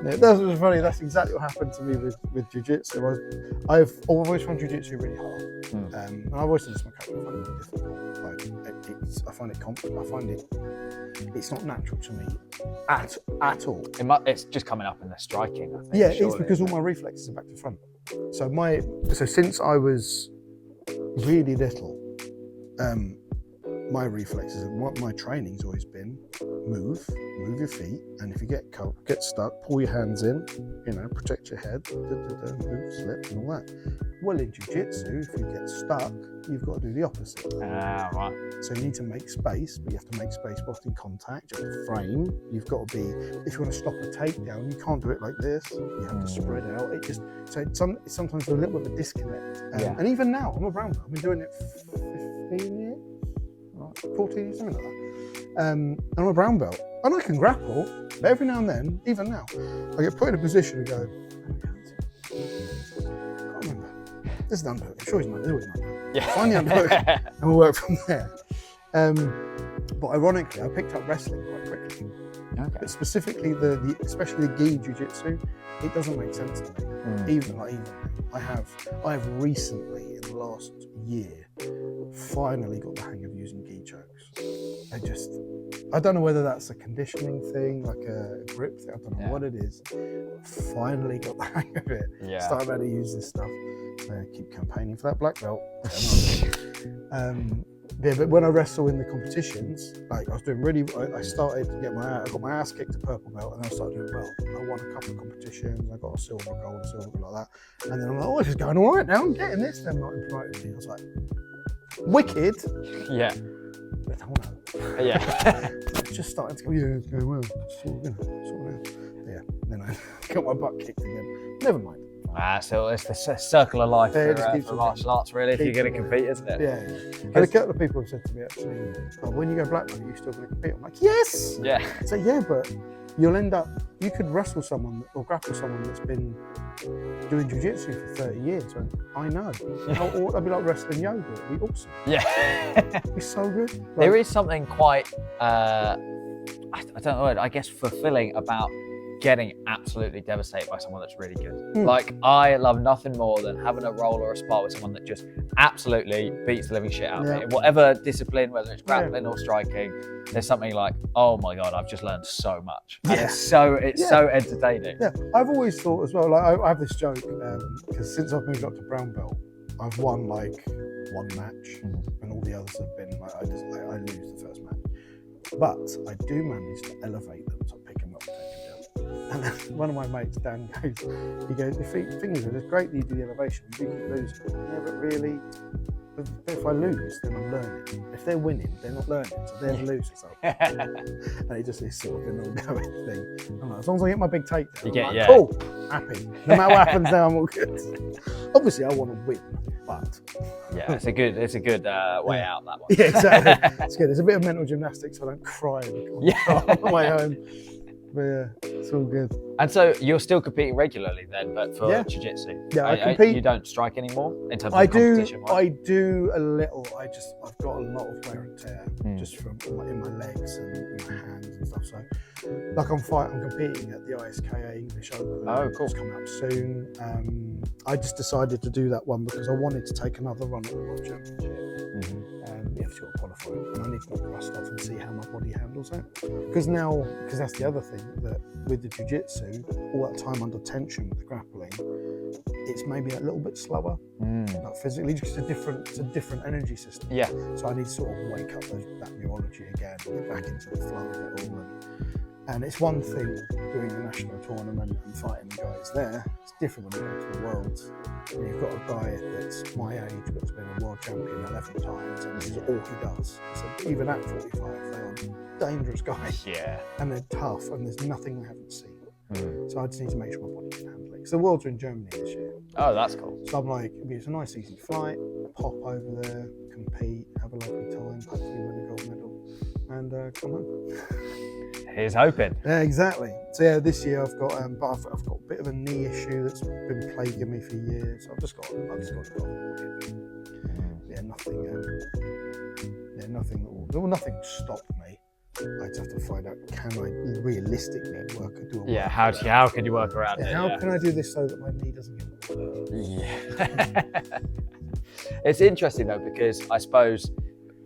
B: Yeah, that was funny. That's exactly what happened to me with jiu-jitsu. I've always found jiu-jitsu really hard. And I've always said this to my coach, I find it really difficult. I find it's not natural to me at all.
C: It's just coming up in the striking, I think.
B: Yeah, it's because all my reflexes are back to front. So since I was really little, my reflexes and what my training's always been move your feet, and if you get stuck, pull your hands in, protect your head, move, slip and all that. Well, in jiu-jitsu, if you get stuck, you've got to do the opposite.
C: Right.
B: So you need to make space, but you have to make space whilst in contact. You have to frame. You've got to be, if you want to stop a takedown, you can't do it like this. You have to spread out. It's sometimes a little bit of a disconnect. And even now, I'm a brown belt. I've been doing it 15 years, 14 years, something like that. I'm a brown belt, and I can grapple, but every now and then, even now, I get put in a position and go, I can't remember. This is the underhook. I'm sure he's not doing it.
C: Yeah.
B: Find the underhook, and we'll work from there. But ironically, I picked up wrestling quite quickly.
C: Okay.
B: But specifically, especially the gi jiu-jitsu, it doesn't make sense to me. Even now, I have recently, in the last year, finally got the hang of using gi chokes. I don't know whether that's a conditioning thing, like a grip thing, I don't know what it is. Finally got the hang of it.
C: Yeah.
B: Started how to use this stuff. Keep campaigning for that black belt. But when I wrestle in the competitions, like I was doing really, I started to I got my ass kicked to purple belt, and I started doing well. I won a couple of competitions. I got a silver, gold, like that. And then I'm like, this is going all right now. I'm getting this. Then Martin promoted me. I was like, wicked.
C: Yeah.
B: But oh no.
C: Yeah.
B: Just starting to go, it's going well. Sort of. Yeah. Then I got my butt kicked again. Never mind.
C: So it's the circle of life for martial arts, really, if you're going to compete, isn't it?
B: Yeah. And a couple of people have said to me, actually, when you go black belt, are you still going to compete? I'm like, yes!
C: Yeah.
B: So but you could wrestle someone or grapple someone that's been doing jiu-jitsu for 30 years. And I know. I'd be like wrestling yoga. It'd be awesome.
C: Yeah.
B: It'd be so good.
C: There is something quite, I don't know, I guess fulfilling about getting absolutely devastated by someone that's really good. Like, I love nothing more than having a roll or a spar with someone that just absolutely beats the living shit out of me. Whatever discipline, whether it's grappling or striking, there's something like, oh my God, I've just learned so much. And it's so entertaining.
B: Yeah, I've always thought as well, like I have this joke, because since I've moved up to brown belt, I've won like one match, and all the others have been like, I lose the first match. But I do manage to elevate them, so I pick them up, take them down. And then one of my mates, Dan, goes, the thing is, it's great that you do the elevation, you do keep losing. Yeah, but really, if I lose, then I'm learning. If they're winning, they're not learning, so they're the losers. And it just is sort of an ongoing thing. I'm like, as long as I get my big takedown, cool, happy. No matter what happens now, I'm all good. Obviously, I want to win, but
C: yeah, it's a good way out, that one.
B: Yeah, exactly. It's good. It's a bit of mental gymnastics, so I don't cry on my own. But yeah, it's all good.
C: And so you're still competing regularly then, but for jiu-jitsu?
B: Yeah, I compete.
C: You don't strike anymore in terms of competition?
B: I do a little. I've got a lot of wear and tear just from in my legs and in my hands and stuff. So, like I'm competing at the ISKA English Open.
C: Oh, cool.
B: It's coming up soon. I just decided to do that one because I wanted to take another run at the World Championship. You have to qualify, and I need to knock the rust off and see how my body handles that. Because that's the other thing, that with the jiu-jitsu, all that time under tension with the grappling, it's maybe a little bit slower, like physically, because it's a different energy system.
C: Yeah.
B: So I need to sort of wake up that neurology again, get back into the flow of it all. And it's one thing doing a national tournament and fighting the guys there. It's different when you go to the Worlds. And you've got a guy that's my age but's been a world champion 11 times, and this is all he does. So even at 45, they are dangerous guys.
C: Yeah.
B: And they're tough, and there's nothing they haven't seen. So I just need to make sure my body can handle it. So the Worlds are in Germany this year.
C: Oh, that's cool.
B: So I'm like, it's a nice easy flight, pop over there, compete, have a lovely time, hopefully win a gold medal, and come home.
C: Here's hoping.
B: Yeah, exactly. So yeah, this year I've got, but I've got a bit of a knee issue that's been plaguing me for years. So I've just got to go. Yeah, nothing stopped me. I just have to find out, can I realistically do a
C: Yeah, how can you work around it?
B: How can I do this so that my knee doesn't get worse?
C: Yeah. It's interesting though, because I suppose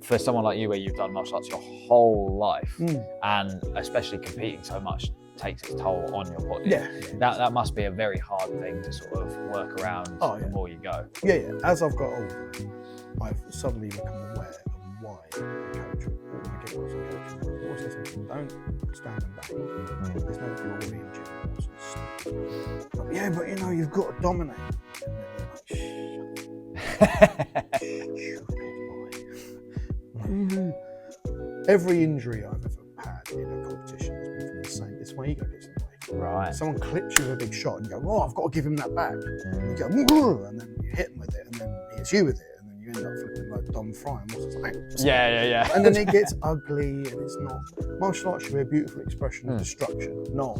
C: for someone like you, where you've done martial arts your whole life, and especially competing so much takes its toll on your body.
B: Yeah.
C: That must be a very hard thing to sort of work around the more you go.
B: Yeah. As I've got older, I've suddenly become aware of why the coach, all my kickboxing coaches, always says, don't stand and bang. There's no glory in gym. But yeah, but you've got to dominate. And they're like, every injury I've ever had in a competition has been from the same. It's my ego gets in the way.
C: Right.
B: Someone clips you with a big shot and you go, oh, I've got to give him that back. And you go, and then you hit him with it, and then he hits you with it, and then you end up flipping like Dom Fry and what's his name?
C: Yeah.
B: And then it gets ugly, and it's not. Martial arts should be a beautiful expression of destruction, not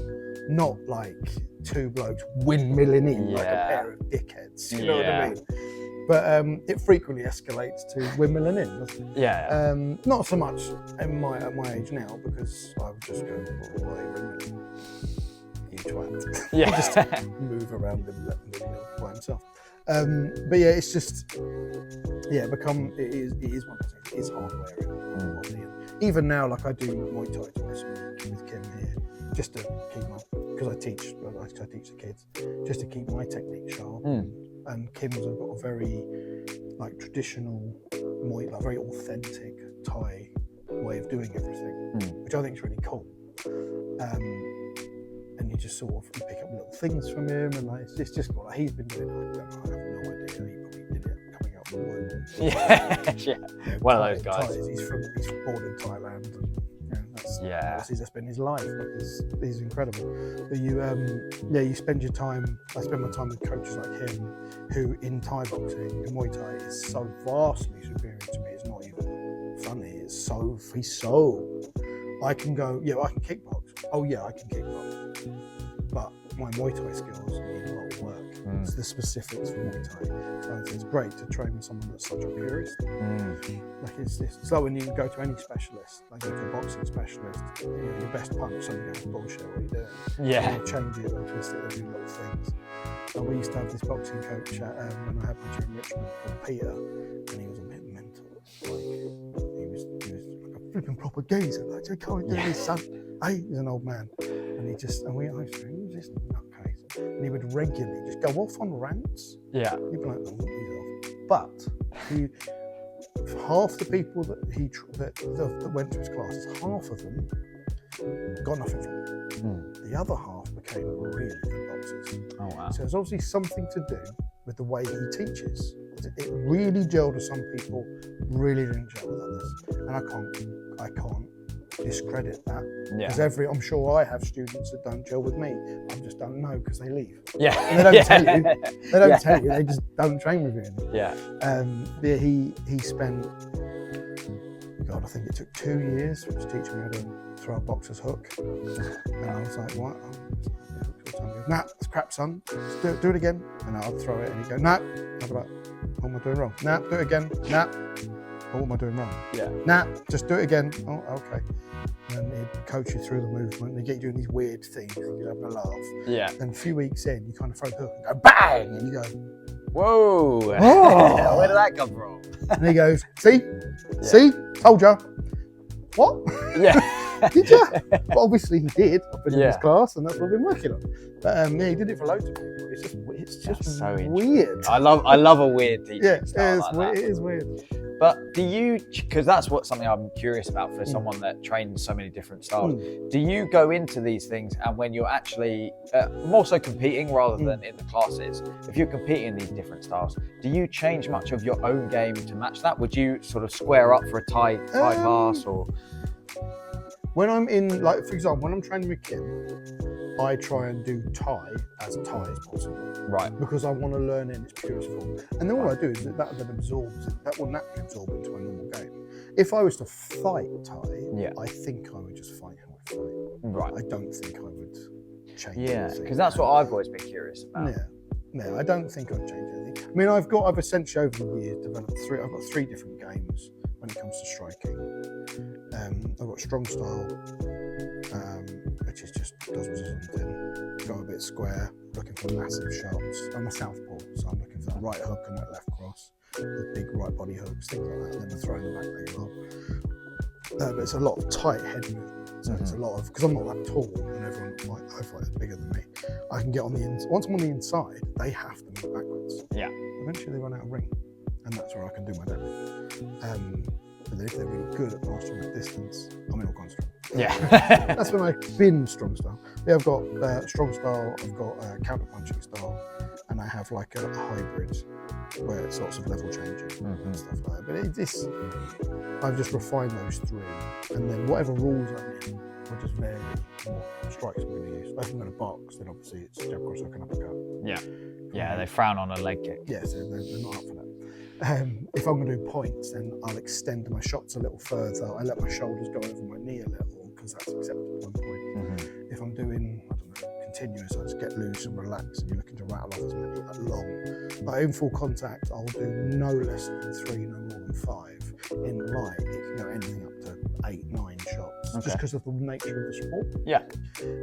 B: like two blokes windmilling in like a pair of dickheads. You know what I mean? But it frequently escalates to windmilling in, doesn't it?
C: Yeah.
B: Not so much at my age now, because I would just go, windmilling. You twat.
C: Yeah.
B: Just move around and let him by himself. But yeah, it's just, it is one of those things. It is hard wearing. Even now, like I do Muay Thai twice a week with Kim here, just to keep my, because I teach the kids, just to keep my technique sharp. And Kim's got a very like traditional, like very authentic Thai way of doing everything, which I think is really cool. And you just sort of pick up little things from him, and like it's just cool. Like, he's been doing it. I have no idea. He probably did it coming out of the womb.
C: Yeah. One of those guys.
B: He's born in Thailand. And, that's been his life. Like, he's incredible. But you spend your time. I spend my time with coaches like him, who in Thai boxing, in Muay Thai, is so vastly superior to me. It's not even funny. He's so. I can go. Yeah, I can kickbox. Oh yeah, I can kickbox. But my Muay Thai skills need a lot of work. It's the specifics for Muay Thai. So it's great to train with someone that's such a purist. Like it's like when you go to any specialist, like go to a boxing specialist, your best punch, somebody goes, bullshit, what are you doing?
C: Yeah.
B: You change it and twist it and do little things. So we used to have this boxing coach when I had my gym in Richmond called Peter, and he was a bit mental. Like he was like a flipping proper geezer. Like, I can't do this, son. Hey, he's an old man. And I used to think, who's this nutcase? And he would regularly just go off on rants.
C: Yeah.
B: You'd be like, oh, he's off. But half the people that went to his classes, half of them got nothing from it. The other half became really good boxers.
C: Oh wow.
B: So there's obviously something to do with the way he teaches. It really gelled with some people, really didn't gel with others. And I can't discredit that. Because I'm sure I have students that don't gel with me. I just don't know because they leave.
C: Yeah.
B: And they don't tell you. They don't tell you. They just don't train with you anymore.
C: Yeah.
B: He spent, I think it took 2 years to teach me how to throw a boxer's hook. And I was like, what? Nah, that's crap, son. Just do it again. And I'll throw it, and he'd go, nah. How about, what am I doing wrong? Nah, do it again. Nah. What am I doing wrong?
C: Yeah.
B: Nah, just do it again. Oh, okay. And he'd coach you through the movement, and he'd get you doing these weird things, and you'd have a laugh.
C: Yeah.
B: Then a few weeks in, you kind of throw the hook and go bang, and you go,
C: whoa.
B: Oh.
C: Where did that come from?
B: And he goes, see? Told ya. What?
C: Yeah.
B: Did you? But obviously he did. I've been in his class, and that's what I've been working on. But he did it for loads of people. It's just
C: so
B: weird.
C: I love a weird teaching style.
B: It is weird.
C: But do you, because that's something I'm curious about for someone that trains so many different styles, do you go into these things and when you're actually more so competing rather than in the classes, if you're competing in these different styles, do you change much of your own game to match that? Would you sort of square up for a Thai class or?
B: When I'm in, like, for example, when I'm training with Kim, I try and do Thai as possible.
C: Right.
B: Because I want to learn it in its purest form. And then what I do is that then absorbs, that will naturally absorb into my normal game. If I was to fight Thai, I think I would just fight how I fight.
C: Right.
B: I don't think I would change anything.
C: Yeah, because that's what I've always been curious about.
B: Yeah. No, I don't think I'd change anything. I mean, I've essentially over the years developed I've got three different games when it comes to striking. I've got strong style, which is just does what it doesn't do. Go a bit square, looking for massive shots. I'm a southpaw, so I'm looking for that right hook and that left cross, the big right body hooks, things like that, and then throwing the back leg well. But it's a lot of tight head movement. So it's a lot of, because I'm not that tall and everyone I fight is bigger than me. I can get on the inside. Once I'm on the inside, they have to move backwards.
C: Yeah.
B: Eventually they run out of ring, and that's where I can do my damage. But then if they're really good at mastering that distance, I'm in all kinds of trouble.
C: Yeah.
B: That's when I've been strong style. Yeah, I've got strong style, I've got counter punching style, and I have like a hybrid where it's lots of level changing and stuff like that. But I've just refined those three, and then whatever rules I'm in, I'll just vary what strikes I'm going to use. If I'm going to box, then obviously it's jab, cross, hook, and uppercut.
C: Yeah. Yeah, they frown on a leg kick.
B: Yeah, so they're not up for that. If I'm going to do points, then I'll extend my shots a little further. I let my shoulders go over my knee a little because that's acceptable at one point. If I'm doing, I don't know, continuous, I just get loose and relax, and you're looking to rattle off as many long. Like in full contact, I'll do no less than 3, no more than 5. In light, it can go anything up to 8, 9 shots, just because of the nature of the sport.
C: Yeah.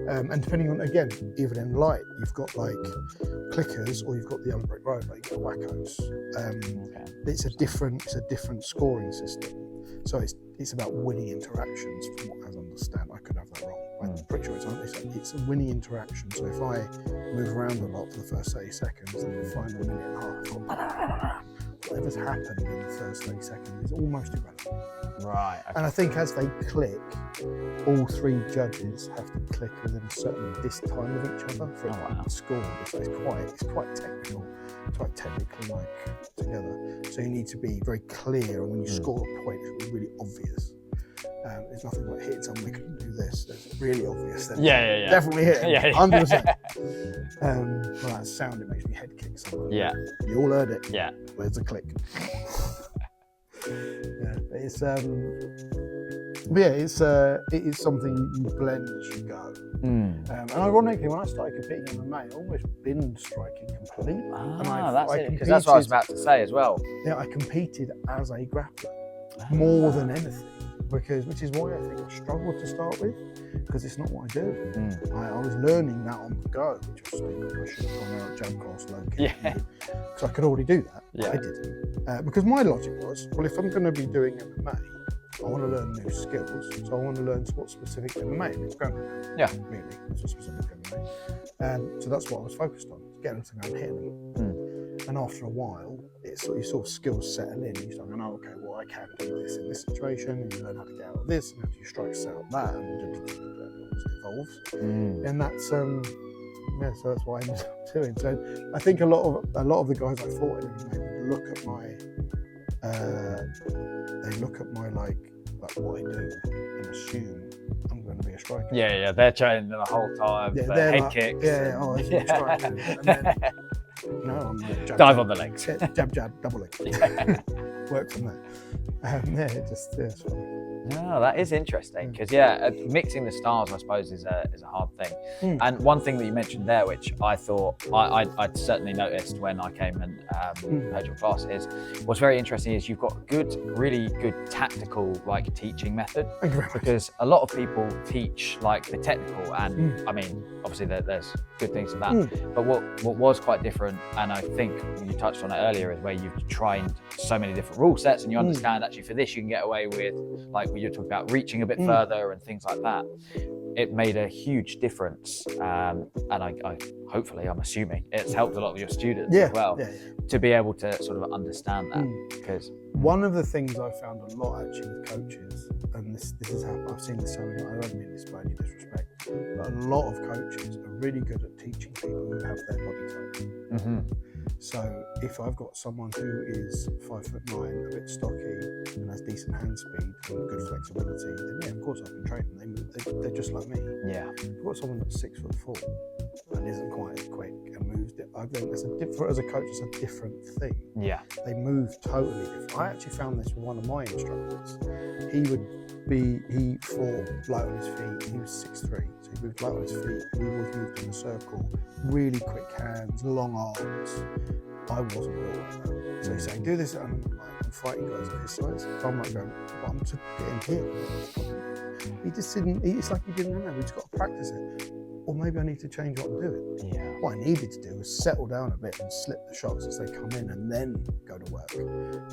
B: And depending on, again, even in light, you've got like clickers or you've got the yellow brick road, like you've got wackos. It's a different scoring system. So it's about winning interactions from what I understand. I could have that wrong. I'm pretty sure it's a winning interaction. So if I move around a lot for the first 30 seconds, then the final minute and a half, whatever's happened in the first 30 seconds is almost irrelevant.
C: Right. Okay.
B: And I think as they click, all 3 judges have to click within a certain time of each other for it to be scored. It's quite technical. It's quite technically together. So you need to be very clear, and when you score a point, it should be really obvious. There's nothing like hitting someone, we can do this. It's really obvious.
C: Yeah.
B: Definitely hit it. 100%. Well, that sound, it makes me head kick someone.
C: Yeah.
B: You all heard it.
C: Yeah.
B: Where's the click? It's it is something you blend as you go. And ironically, when I started competing in MMA, I almost bin striking completely.
C: That's it. Because that's what I was about to say as well.
B: Yeah, I competed as a grappler more than anything, which is why I think I struggled to start with, because it's not what I do. I was learning that on the go, which was stupid. I should have gone out jab cross, low kick, because I could already do that. But I didn't, because my logic was, well, if I'm going to be doing MMA, I want to learn new skills, so I want to learn what's specific to MMA. It's grappling. Really, that's what's specific to MMA. So that's what I was focused on, getting them to go and hit them. And after a while, you sort of skills settle in. You start going, oh, okay, well, I can do this in this situation, and you learn how to get out of this, and how to do strikes out of that, and it evolves. And that's so that's what I ended up doing. So I think a lot of the guys I fought in MMA would look at my like what I do and assume I'm going to be a striker.
C: Yeah, they're training the whole time.
B: Yeah,
C: they're head
B: like,
C: kicks.
B: Oh, that's what a striker is. And then, no, I'm like,
C: dive on the legs.
B: Jab, double leg. Work from there. It's funny.
C: No, that is interesting, because mixing the styles, I suppose, is a hard thing. And one thing that you mentioned there, which I thought I'd certainly noticed when I came and heard your class, is what's very interesting is you've got really good tactical teaching method. Because a lot of people teach the technical, and I mean, obviously there's good things to that. But what was quite different, and I think you touched on it earlier, is where you've trained so many different rule sets, and you understand actually for this you can get away with when you're talking about reaching a bit further and things like that. It made a huge difference, and I hopefully, I'm assuming it's helped a lot of your students as well to be able to sort of understand that. Because
B: One of the things I found a lot actually with coaches, and this has happened, I've seen this so many times, I don't mean this by any disrespect, but a lot of coaches are really good at teaching people who have their body type. So if I've got someone who is 5'9", a bit stocky, and has decent hand speed and good flexibility, then yeah, of course I can train them. They're just like me.
C: Yeah.
B: If I've got someone that's 6'4" and isn't quite as quick and moves, I think that's as a coach, it's a different thing.
C: Yeah.
B: They move totally different. I actually found this with one of my instructors. He fought light on his feet. He was 6'3", so he moved light on his feet. We always moved in a circle, really quick hands, long arms. I wasn't real like that. So he's saying, do this, and I'm fighting guys of his size. So I'm like going, well, I'm just getting hit. He just didn't, it's like he didn't know, we just got to practice it. Or maybe I need to change what I'm doing.
C: Yeah.
B: What I needed to do was settle down a bit and slip the shots as they come in and then go to work.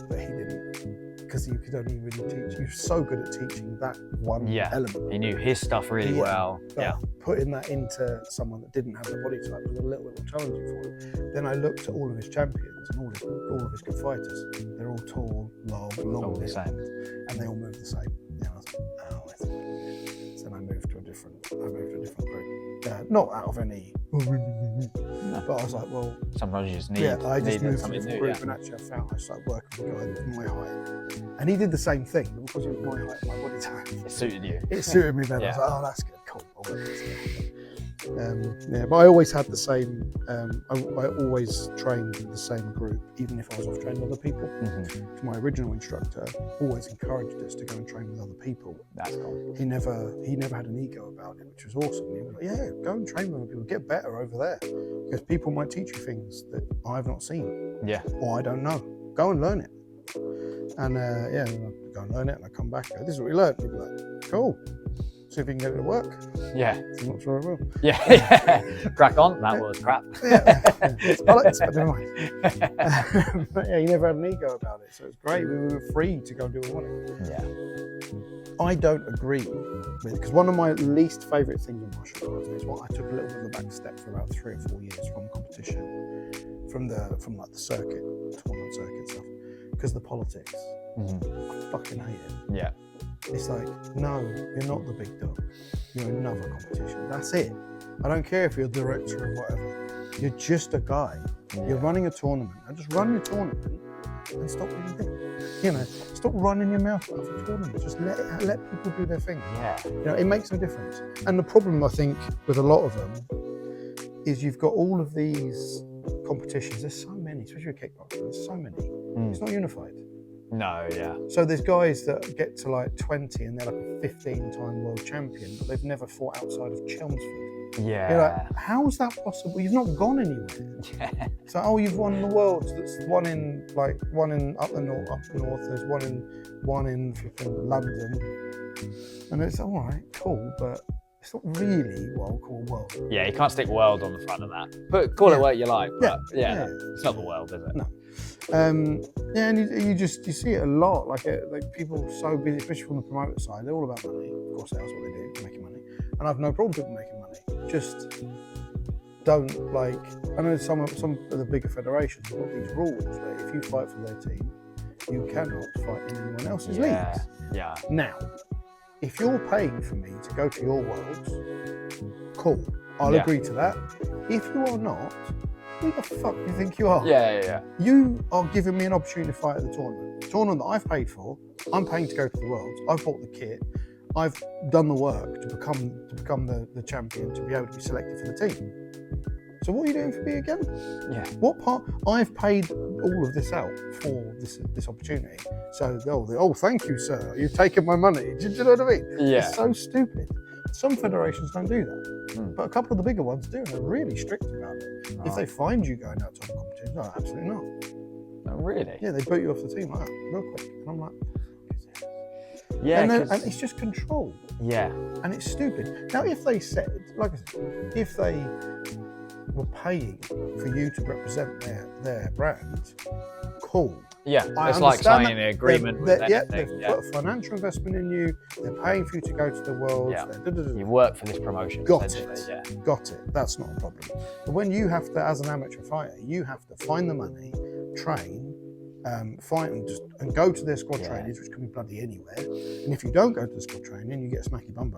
B: But he didn't, because you could only really teach, you're so good at teaching that one element.
C: He knew his stuff really well. Yeah.
B: Putting that into someone that didn't have the body type was a little bit more challenging for him. Then I looked at all of his champions and all of his good fighters. They're all tall, long
C: All the same.
B: and they all move the same. And I was like, oh, I think. So then I moved to a different group. Not out of any, but I was like, well,
C: sometimes you just need.
B: I just moved to a
C: new,
B: different group, and actually I found I started working with a guy that was my height, and he did the same thing, but because he was my height, my body type,
C: It suited you.
B: it suited me better.
C: Yeah.
B: I was like, oh, that's good, cool. I'll work with this. But I always had the same. I always trained with the same group, even if I was off training other people. My original instructor always encouraged us to go and train with other people.
C: That's cool.
B: He never had an ego about it, which was awesome. He was like, yeah, go and train with other people, get better over there, because people might teach you things that I've not seen, or I don't know. Go and learn it. And I go and learn it, and I come back. This is what we learned. We'd be like, cool. See if we can get it to work.
C: Yeah.
B: I'm not sure I will.
C: Yeah. Crack on. That was crap.
B: It's bollocks, but never mind. But yeah, he never had an ego about it, so it's great. We were free to go and do what we wanted.
C: Yeah.
B: I don't agree with, because one of my least favourite things in martial arts is what I took a little bit of a back step for about 3 or 4 years from competition, from like the circuit, tournament circuit stuff, because the politics. I fucking hate it.
C: Yeah.
B: It's like, no, you're not the big dog. You're another competition. That's it. I don't care if you're a director or whatever. You're just a guy. You're running a tournament. And just run your tournament and stop being stop running your mouth out for tournaments. Just let people do their thing.
C: Yeah.
B: It makes no difference. And the problem, I think, with a lot of them is you've got all of these competitions. There's so many, especially with kickboxing. There's so many. It's not unified.
C: No, yeah.
B: So there's guys that get to like 20 and they're like a 15-time world champion, but they've never fought outside of Chelmsford.
C: Yeah.
B: You're like, how is that possible? You've not gone anywhere.
C: Yeah.
B: So, you've won the worlds. That's one in up north. There's one in flipping London, and it's all right, cool, but it's not really what I'll call world.
C: Yeah, you can't stick world on the front of that. But call it what you like. But it's not the world, is it?
B: No. And you see it a lot. Like people so busy, especially from the promoter side. They're all about money. Of course, that's what they do, making money. And I've no problem with people making money. Just don't like. I know some of the bigger federations have got these rules where if you fight for their team, you cannot fight in anyone else's leagues.
C: Yeah.
B: Now, if you're paying for me to go to your worlds, cool. I'll agree to that. If you are not, who the fuck do you think you are?
C: Yeah.
B: You are giving me an opportunity to fight at the tournament. The tournament that I've paid for, I'm paying to go to the Worlds. I've bought the kit. I've done the work to become the champion, to be able to be selected for the team. So what are you doing for me again?
C: Yeah.
B: What part? I've paid all of this out for this opportunity. So thank you, sir. You've taken my money. Do you know what I mean?
C: Yeah.
B: It's so stupid. Some federations don't do that, but a couple of the bigger ones do, and they're really strict about it. If they find you going out to other competitions, no, absolutely not.
C: Oh, really?
B: Yeah, they boot you off the team like that, real quick. And I'm like,
C: yeah,
B: and it's just control.
C: Yeah.
B: And it's stupid. Now, if they said, like I said, if they were paying for you to represent their brand, cool.
C: Yeah, it's like signing an agreement with anything.
B: They've put a financial investment in you. They're paying for you to go to the world.
C: Yeah. You work for this promotion.
B: Got it. That's not a problem. But when you have to, as an amateur fighter, you have to find the money, train, fight and go to their squad trainings, which can be bloody anywhere. And if you don't go to the squad training, you get a smacky bum,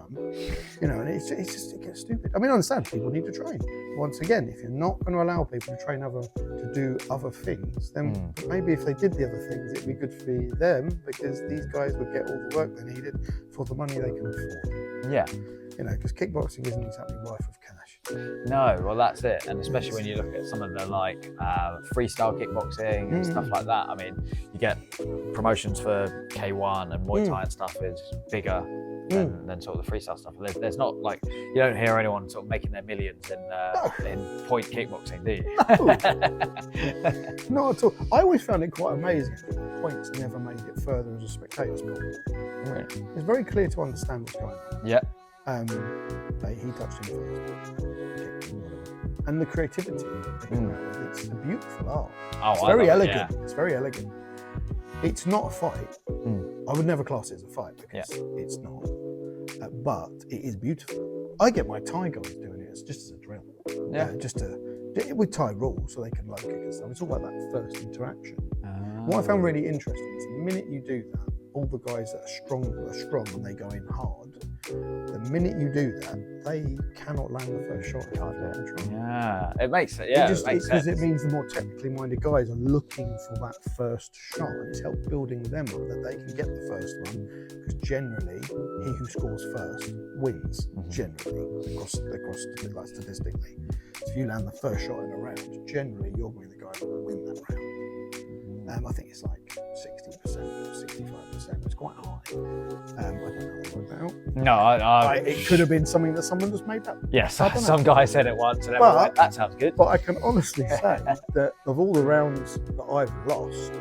B: you know, and it gets stupid. I mean, I understand people need to train. Once again, if you're not going to allow people to do other things, then maybe if they did the other things, it'd be good for them, because these guys would get all the work they needed for the money they can afford.
C: Yeah.
B: You know, because kickboxing isn't exactly rife with cash.
C: No, well that's it, and especially when you look at some of the like freestyle kickboxing and stuff like that. I mean, you get promotions for K1 and Muay Thai and stuff is bigger than sort of the freestyle stuff. There's not like, you don't hear anyone sort of making their millions in point kickboxing, do you?
B: Not at all. I always found it quite amazing. Points never made it further as a spectator sport.
C: Really?
B: It's very clear to understand what's going on.
C: Yeah.
B: He touched him first. And the creativity, it's a beautiful art.
C: Oh,
B: it's very elegant. It's very elegant. It's not a fight. I would never class it as a fight because it's not. But it is beautiful. I get my Thai guys doing it. It's just as a drill.
C: Yeah.
B: With Thai rules, so they can low kick and stuff. It's all about that first interaction. What I found really interesting is the minute you do that, all the guys that are strong and they go in hard, the minute you do that, they cannot land the first shot.
C: Yeah, it makes it. Yeah, it makes sense.
B: Because it means the more technically minded guys are looking for that first shot. It's helped building them up that they can get the first one. Because generally, he who scores first wins. Generally, across like statistically. So if you land the first shot in a round, generally you're going to be the guy that will win that round. I think it's like 60% or 65%. It's quite high. I don't know what about.
C: No,
B: it could have been something that someone just made up.
C: Yes, some guy said it once, and everyone went, that sounds good.
B: But I can honestly say that of all the rounds that I've lost,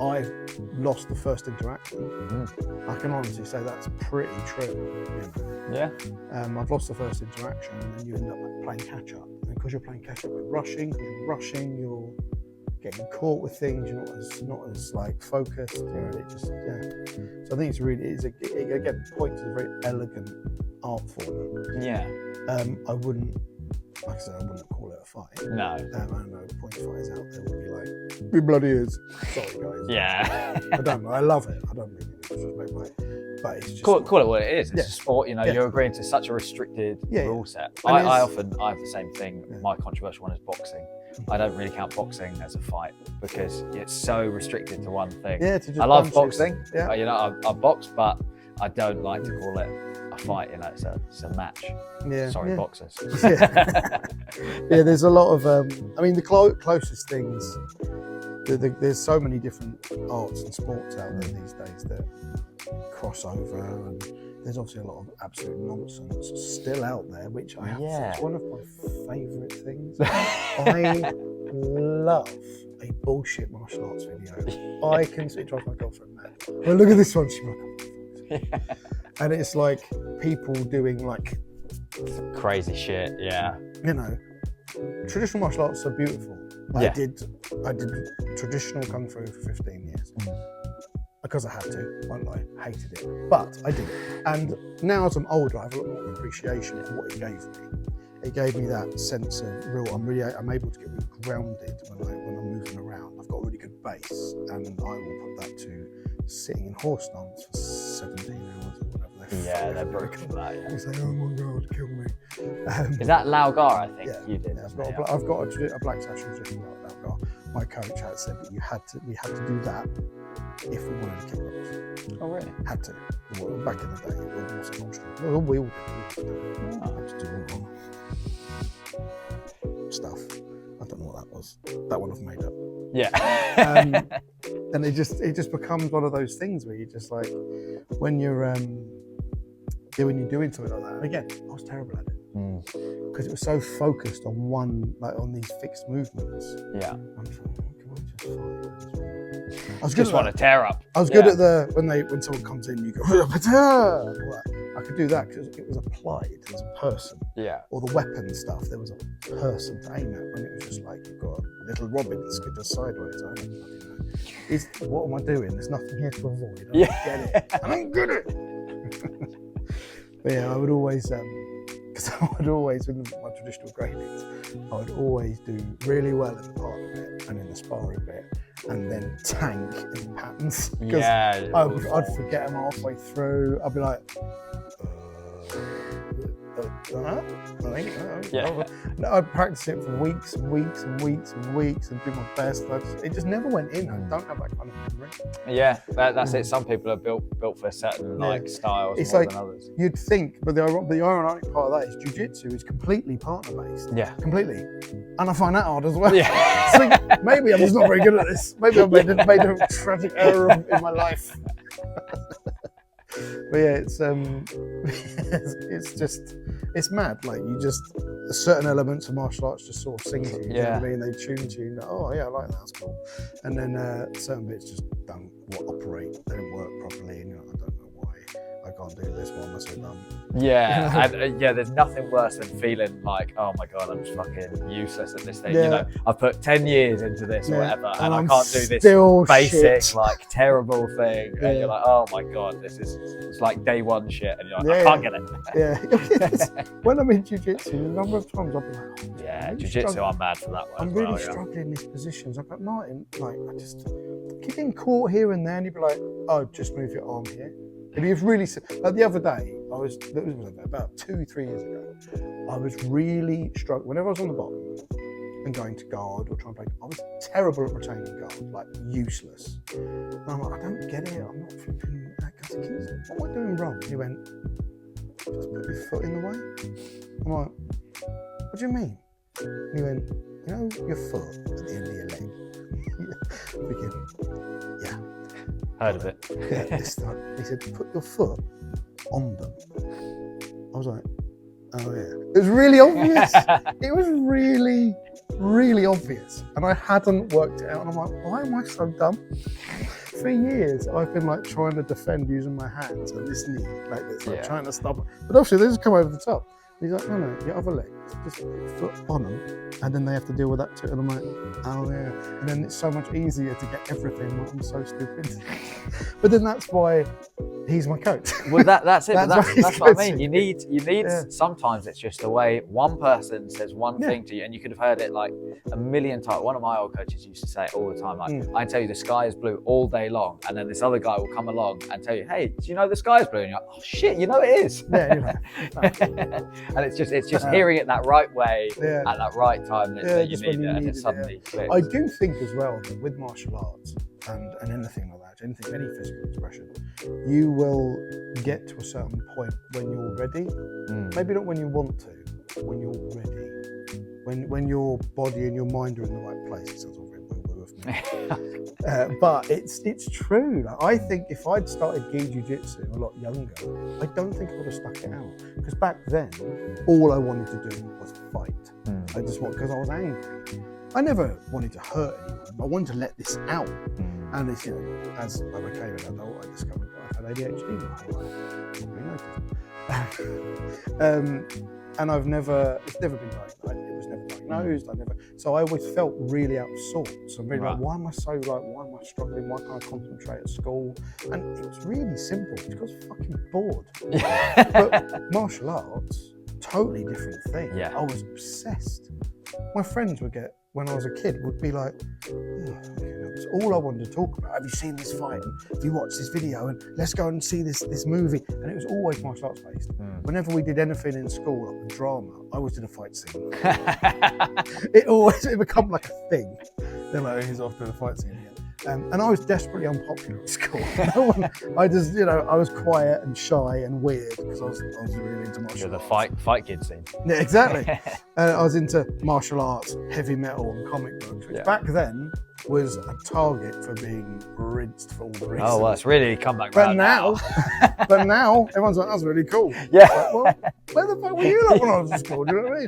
B: I've lost the first interaction. I can honestly say that's pretty true. You know? Yeah. I've lost the first interaction, and then you end up playing catch up. And because you're playing catch up, you're rushing, you're getting caught with things, you're not as like focused, you know, it just, So I think again, point is a very elegant art form. Yeah. I wouldn't call it a fight. No. I don't know, point fighters out there would be like, it bloody is. Sorry guys.
C: Yeah.
B: I don't know, I love it. I don't mean it. But it's just
C: call it what it is. It's a sport, you know, you're agreeing to such a restricted rule set. I have the same thing. My controversial one is boxing. I don't really count boxing as a fight because it's so restricted to one thing. I love boxing. You know, I box, but I don't like to call it a fight. You know, it's a match. Sorry, boxers.
B: There's a lot of. I mean, the closest things. There's so many different arts and sports out there these days that cross over, and there's obviously a lot of absolute nonsense still out there, which I have. It's one of my favourite things. I love a bullshit martial arts video. I can sit drive my girlfriend mad. Well, look at this one. She's like, and it's like people doing like
C: crazy shit. Yeah.
B: You know, traditional martial arts are beautiful. I did traditional kung fu for 15 years. Because I had to, I hated it, but I did it. And now as I'm older, I have a lot more appreciation for what it gave me. It gave me that sense of I'm able to get really grounded when I'm moving around. I've got a really good base, and I will put that to sitting in horse stance for 17 hours or whatever.
C: They're broken for that.
B: You say, oh my God, kill me.
C: Is that Lau Gar, I think you did?
B: Yeah, I've got a black sash tradition Lau Gar. My coach had said that we had to do that if we wanted to kickbox.
C: Oh really?
B: Had to. Back in the day, it was an option. We all did. Had to do all stuff. I don't know what that was. That one I've made up.
C: Yeah.
B: And it just becomes one of those things where you're just like, when you're doing something like that. And again, I was terrible at it. Because it was so focused on on these fixed movements. Yeah. I'm thinking, can I just fight? I was
C: just want to tear up.
B: I was good at when someone comes in, you go, I could do that because it was applied. There was a person. Yeah. Or the weapon stuff, there was a person to aim at. When it was just like you've got a little robin that's just sideways. I don't know. What am I doing? There's nothing here to avoid. I don't get it. I don't get it. But I would always. Because I would always, with my traditional gradings, I would always do really well in the partner bit and in the sparring bit. and then tank in patterns.
C: Yeah.
B: I'd forget them halfway through. I'd be like, I think,
C: Yeah.
B: I'd practice it for weeks and weeks and weeks and weeks and do my best. It just never went in. I don't have that kind of memory.
C: Yeah, that's it. Some people are built for certain like styles
B: It's
C: more
B: like
C: than others.
B: you'd think, but the ironic part of that is jiu-jitsu is completely partner based.
C: Yeah.
B: Completely. And I find that hard as well.
C: Yeah.
B: So maybe I'm just not very good at this. Maybe I've made a tragic error in my life. But yeah, it's mad. Like certain elements of martial arts just sort of sing to you. You know what I mean? They tune to you. Oh yeah, I like that. That's cool. And then certain bits just don't operate. They don't work properly. And I don't know why I can't do this. Why am I so dumb?
C: Yeah, and there's nothing worse than feeling like, oh my god, I'm just fucking useless at this thing. You know, I've put 10 years into this or whatever, and I can't do this basic, like terrible thing. And you're like, oh my god, it's like day one shit, and you're like, I can't get it.
B: Yeah. When I'm in jiu-jitsu, a number of times I've been like,
C: yeah, jiu-jitsu, I'm bad for that one.
B: I'm really struggling in these positions. I'm like, Martin, like I just keep getting caught here and there, and you'd be like, oh, just move your arm here. It'd be really like the other day. It was about 2-3 years ago. I was really struggling whenever I was on the bottom and going to guard or trying to play. I was terrible at retaining guard, like useless. And I'm like, I don't get it. I'm not flipping. What am I doing wrong? He went, just put your foot in the way. I'm like, what do you mean? And he went, you know your foot at the end of your leg. Thinking, yeah.
C: Heard of it.
B: Yeah, this time. He said, put your foot on them. I was like, oh yeah. It was really obvious. It was really, really obvious. And I hadn't worked it out. And I'm like, why am I so dumb? For years, I've been like trying to defend using my hands and this knee, like this, like trying to stop it. But obviously, they just come over the top. He's like, no, your other leg, just put your foot on them, and then they have to deal with that too. And I'm like, oh yeah. And then it's so much easier to get everything. I'm so stupid. But then that's why he's my coach.
C: Well, that's it. That's what I mean. You need.
B: Yeah.
C: Sometimes it's just the way one person says one thing to you, and you could have heard it like a million times. One of my old coaches used to say it all the time. Like, I tell you, the sky is blue all day long, and then this other guy will come along and tell you, hey, do you know the sky is blue? And you're like, oh shit, you know it is.
B: Yeah, you know.
C: And it's just hearing it that right way at that right time that you need it, and it suddenly clicks.
B: I do think as well that with martial arts and anything like that, any physical expression, you will get to a certain point when you're ready. Maybe not when you want to, but when you're ready. When your body and your mind are in the right place. It sounds all very woo-woo of me. But it's true. Like, I think if I'd started gi jiu-jitsu a lot younger, I don't think I would have stuck it out. Because back then, all I wanted to do was fight. I just because I was angry. I never wanted to hurt anyone. I wanted to let this out. And it's, you know, as I became an adult, I discovered that I had ADHD. And it's never been diagnosed. It was never diagnosed. So I always felt really out of sorts. I'm really like, why am I struggling? Why can't I concentrate at school? And it was really simple. It's because I'm fucking bored. But martial arts, totally different thing.
C: Yeah.
B: I was obsessed. My friends when I was a kid, would be like, it's all I wanted to talk about. Have you seen this fight? And have you watched this video? And let's go and see this movie. And it was always martial arts based. Whenever we did anything in school, like a drama, I always did a fight scene. It became like a thing. They're like, he's off to the fight scene again. And I was desperately unpopular at school. I was quiet and shy and weird because I was really into martial arts.
C: You're the fight kid scene.
B: Yeah, exactly. I was into martial arts, heavy metal, and comic books, which back then was a target for being rinsed for all the reasons.
C: Oh, well, it's really come back
B: but
C: round
B: now. But now, everyone's like, that's really cool.
C: Yeah.
B: Like, well, where the fuck were you like when I was in school? Do you know what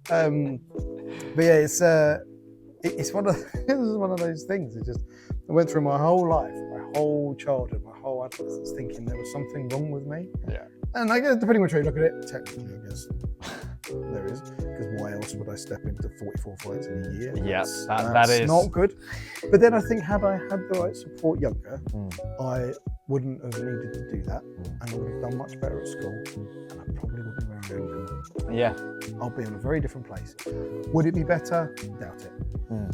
B: I mean? But yeah, it's one of those things. I went through my whole life, my whole childhood, my whole adolescence, thinking there was something wrong with me. Yeah. And I guess depending on which way you look at it, technically, I guess there is. Because why else would I step into 44 fights in a year?
C: Yes, that is
B: not good. But then I think had I had the right support younger, I wouldn't have needed to do that, and I would have done much better at school, and I probably wouldn't be where I am now.
C: Yeah.
B: I'll be in a very different place. Would it be better? Doubt it.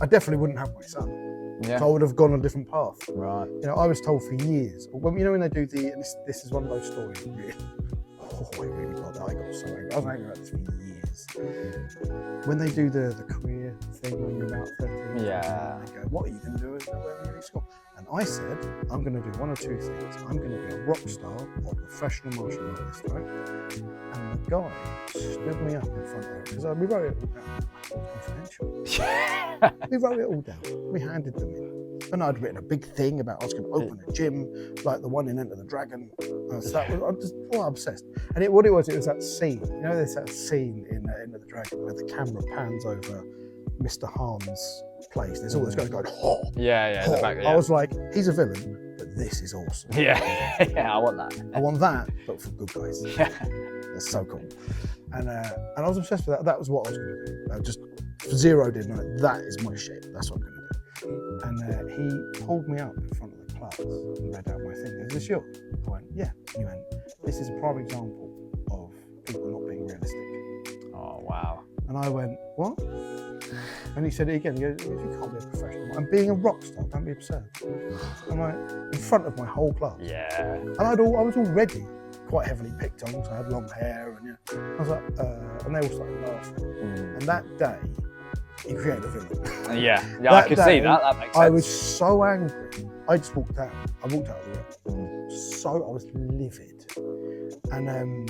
B: I definitely wouldn't have my son. So I would have gone a different path.
C: Right.
B: You know, I was told for years, when they do and this is one of those stories, really, I really got that. I got so angry. I was angry about this for years. When they do the career thing when you're about 13,
C: Yeah.
B: they go, what are you going to do when you're in school? And I said, I'm going to do one or two things. I'm going to be a rock star or a professional martial artist, right? And the guy stood me up in front of him, because we wrote it all down. It was confidential. We wrote it all down. We handed them in. And I'd written a big thing about I was going to open a gym like the one in Enter the Dragon. So I'm just obsessed. And what it was that scene. You know, there's that scene in Enter the Dragon where the camera pans over Mr. Han's place. There's all this guy going, oh,
C: Yeah,
B: oh.
C: in the back, yeah.
B: I was like, he's a villain, but this is awesome.
C: Yeah, yeah, I want that.
B: I want that, but for good guys.
C: Yeah.
B: That's so cool. And I was obsessed with that. That was what I was going to do. I just zeroed in, like, that is my shit. That's what I'm going to do. And he pulled me up in front of the class and read out my thing. Is this yours? I went, yeah. He went, this is a prime example of people not being realistic.
C: Oh, wow.
B: And I went, what? And he said it again. He goes, you can't be a professional. I'm being a rock star. Don't be absurd. I'm like, in front of my whole class.
C: Yeah.
B: And I was already quite heavily picked on because I had long hair. And I was like, and they all started laughing. And that day, he created a villain.
C: Yeah, I could see that. That makes sense.
B: I was so angry. I just walked out. I walked out of the room. I was livid. And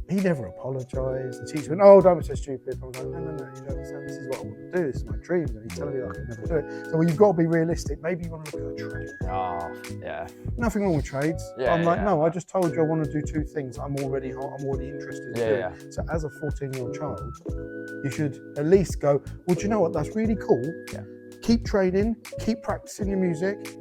B: he never apologised. The teacher went, oh, don't be so stupid. I was like, no, you don't understand. This is what I want to do. This is my dream. And he's telling me I could never do it. So, well, you've got to be realistic. Maybe you want to look at a trade.
C: Oh, yeah.
B: Nothing wrong with trades.
C: Yeah,
B: I'm like, no, I just told you I want to do two things I'm already interested in doing.
C: Yeah.
B: So as a 14-year-old child, you should at least go, well, do you know what? That's really cool.
C: Yeah.
B: Keep training, keep practicing your music,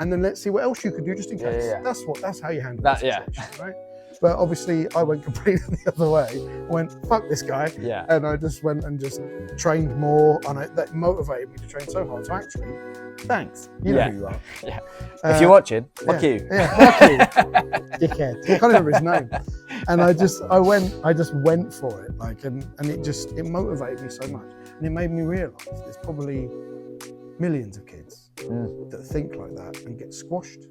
B: and then let's see what else you can do just in case.
C: Yeah.
B: That's how you handle
C: That,
B: situation, right? But obviously, I went completely the other way. I went, fuck this guy.
C: Yeah.
B: And I just went and just trained more, and that motivated me to train so hard. So actually, thanks. You know who you are.
C: Yeah. If you're watching, fuck you.
B: Yeah, fuck you. Dickhead. I can't remember his name. And I just went for it. Like, and it motivated me so much. And it made me realise there's probably millions of kids that think like that and get squashed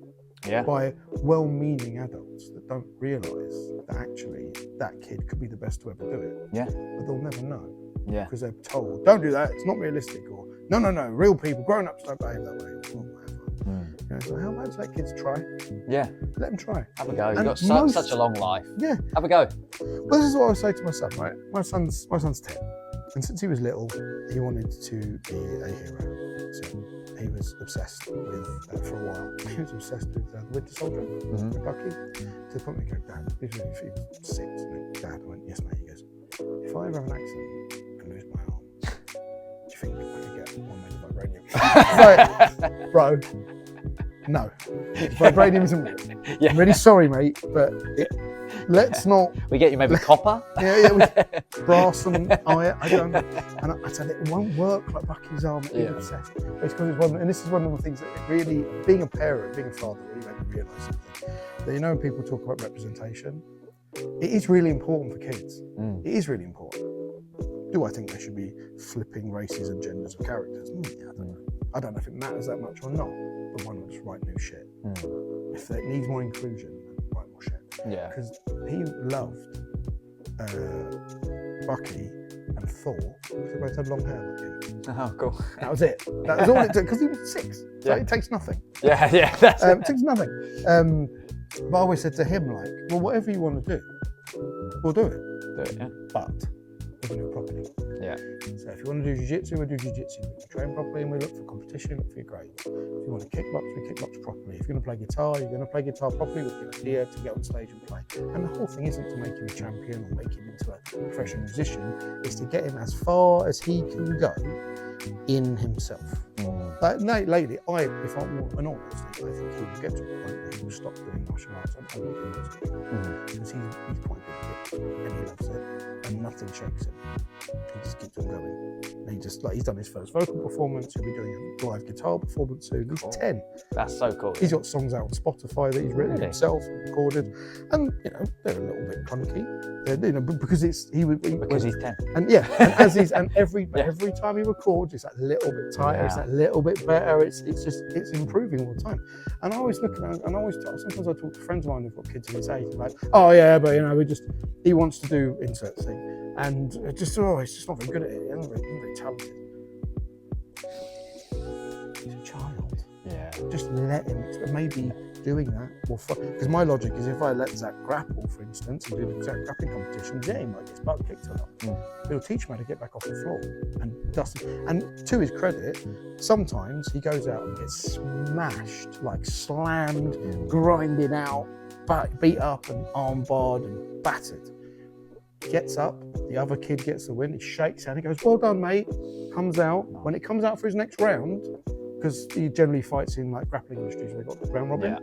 B: by well-meaning adults that don't realise that actually that kid could be the best to ever do it.
C: Yeah.
B: But they'll never know.
C: Yeah.
B: Because they're told, don't do that, it's not realistic. Or, no, real people, grown-ups don't behave that way. Or whatever. You know, so how about to let kids try?
C: Yeah.
B: Let them try.
C: Have a go. You've
B: And
C: got such a long life.
B: Yeah.
C: Have a go.
B: Well, this is what I would say to my son, right? My son's 10. And since he was little, he wanted to be a hero. So he was obsessed with, for a while, he was obsessed with the Winter Soldier, with Bucky. To the point where he goes, Dad, he was 6, and Dad went, yes, mate. He goes, if I ever have an accident and lose my arm, do you think I could get one made of vibranium? Like, bro, no. Vibranium isn't real.
C: Yeah.
B: I'm really sorry, mate, but let's not.
C: We get you maybe copper?
B: With brass and iron. I don't know. And I said it won't work like Bucky's arm. He's obsessed. But it's because it's one, and this is one of the things that it really, being a parent, being a father, really made me realise something. That, you know, when people talk about representation, it is really important for kids. It is really important. Do I think they should be flipping races and genders of characters? Yeah, I don't know if it matters that much or not. But why not just write new shit? If it needs more inclusion, then write more shit.
C: Yeah.
B: Because he loved Bucky and Thor because they both had long hair like him.
C: Oh, cool.
B: That was it. That was all it took because he was 6. So it takes nothing.
C: Yeah.
B: It takes nothing. But I always said to him, like, well, whatever you want to do, we'll do it. But we're going to do it properly. Yeah. So if you want to do jiu-jitsu, we'll do jiu-jitsu. We train properly and we look for competition, look for your grades. If you want to kickbox, we kickbox properly. If you're going to play guitar, you're going to play guitar properly with the idea to get on stage and play. And the whole thing isn't to make him a champion or make him into a professional musician, it's to get him as far as he can go in himself. Like lately, if I'm honest, I think he will get to a point where he will stop doing martial arts and only do music. Because he's quite good at it and he loves it and nothing shakes him. He just keeps on going. And he's done his first vocal performance. He'll be doing a live guitar performance soon. He's 10.
C: That's so cool.
B: He's got songs out on Spotify that he's written himself and recorded, and they're a little bit clunky. Because he's 10. And every time he records, it's that little bit tighter, it's that little bit better. It's improving all the time. And I always look at it, and sometimes I talk to friends of mine who've got kids in his age, and like, oh yeah, but he wants to do insert thing, and it's just not very good at it. He's not very talented. He's a child.
C: Yeah.
B: Just let him. Maybe doing that will because my logic is if I let Zach grapple, for instance, and do the Zach grappling competition, he might get his butt kicked a lot. It'll teach him how to get back off the floor and dust him. And to his credit, sometimes he goes out and gets smashed, like slammed, grinded out, beat up and arm barred and battered. Gets up, the other kid gets the win, he shakes out, he goes, well done, mate. Comes out. When it comes out for his next round, because he generally fights in like grappling industries where they've got the round robin.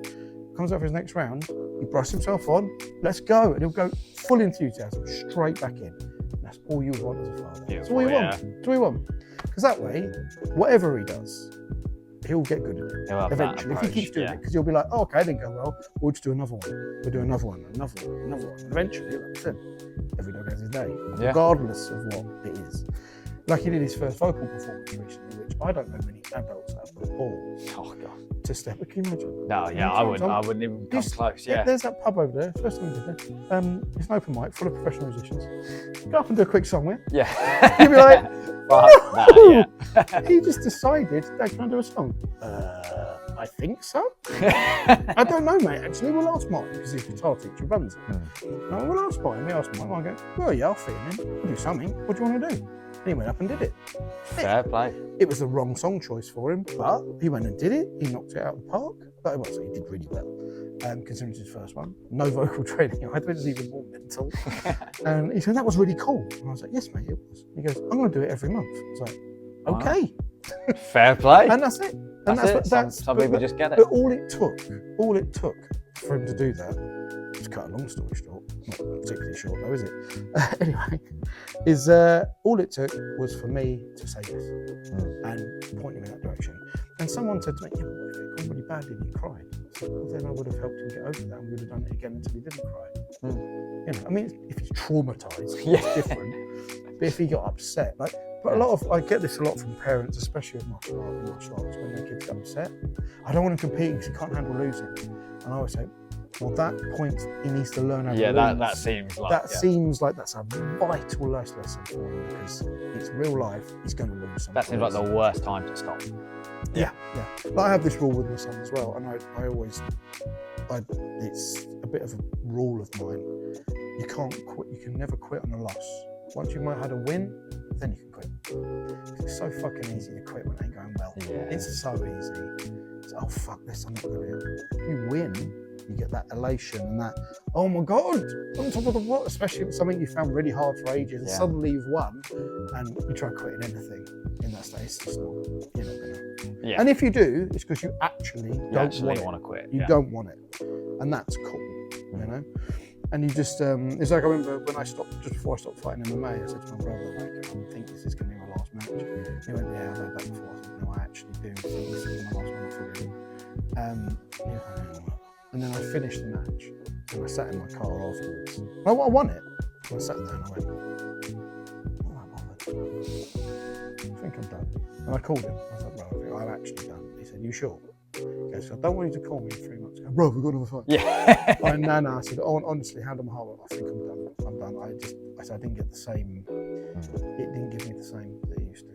B: Comes out for his next round, he brushes himself on, let's go, and he'll go full enthusiasm, straight back in. And that's all you want as a father. That's all you want. That's all you want. Because that way, whatever he does, he'll get good at it eventually. If he keeps doing it, because you'll be like, oh, okay, I didn't go well, we'll just do another one. We'll do another one. And eventually, like I said, every dog has his day, regardless of what it is. Like he did his first vocal performance recently, which I don't know many adults have the balls to step. Can you imagine?
C: No, I wouldn't even come close. Yeah.
B: There's that pub over there. First time we did it. It's an open mic full of professional musicians. Go up and do a quick song with.
C: Yeah.
B: You'd be like,
C: that,
B: he just decided, Dad, can I do a song? I think so. I don't know, mate. Actually, we'll ask Mark because his guitar teacher runs it. No, we'll ask Mark. We ask Mark. I go, well, yeah, I'll fit him in. We'll do something. What do you want to do? And he went up and did it.
C: Fair play.
B: It was the wrong song choice for him, but he went and did it. He knocked it out of the park. But he did really well, considering it's his first one. No vocal training. I was even more mental. And he said, that was really cool. And I was like, yes, mate, it was. He goes, I'm going to do it every month. I was like, okay.
C: Fair play.
B: And that's it. And
C: some people just get it.
B: But all it took for him to do that, to cut a long story short, not particularly short though, is it? Anyway, is all it took was for me to say yes and point him in that direction. And someone said to me, yeah, but what if it gone really badly and he cried? I said, well, then I would have helped him get over that and we would have done it again until he didn't cry. I mean, if he's traumatized, it's different. But if he got upset, I get this a lot from parents, especially with martial arts, when their kids get upset. I don't want him competing because he can't handle losing. And I always say, well, that point he needs to learn how to lose.
C: That
B: seems like that's a vital life lesson for him because it's real life. He's going to lose something.
C: That seems like the worst time to stop.
B: Yeah. But I have this rule with my son as well, and I always, it's a bit of a rule of mine. You can't quit. You can never quit on a loss. Once you might have had a win, then you can quit. It's so fucking easy to quit when it ain't going well. Yeah. It's so easy. It's, oh fuck this, I'm not good at it. If you win, you get that elation and that, oh my God, on top of the world, especially if it's something you found really hard for ages, and suddenly you've won, and you try quitting anything in that state, it's just not, you're not gonna. Yeah. And if you do, it's because you actually don't want to quit. You don't want it. And that's cool, you know? And you just, it's like I remember when just before I stopped fighting MMA, I said to my brother, like, I think this is going to be my last match. He went, yeah, I've heard that before. I said, no, I actually do think this is my last one for you. And then I finished the match, and I sat in my car afterwards. I won it. And I sat there and I went, I'm not bothered. I think I'm done. And I called him. I was like, bro, I'm actually done. He said, you sure? He goes, I don't want you to call me in 3 months. I go, bro, we've got another fight. Yeah. No. I said, honestly, hand on my heart, I think I'm done. I'm done. I said, I didn't get the same, it didn't give me the same that it used to.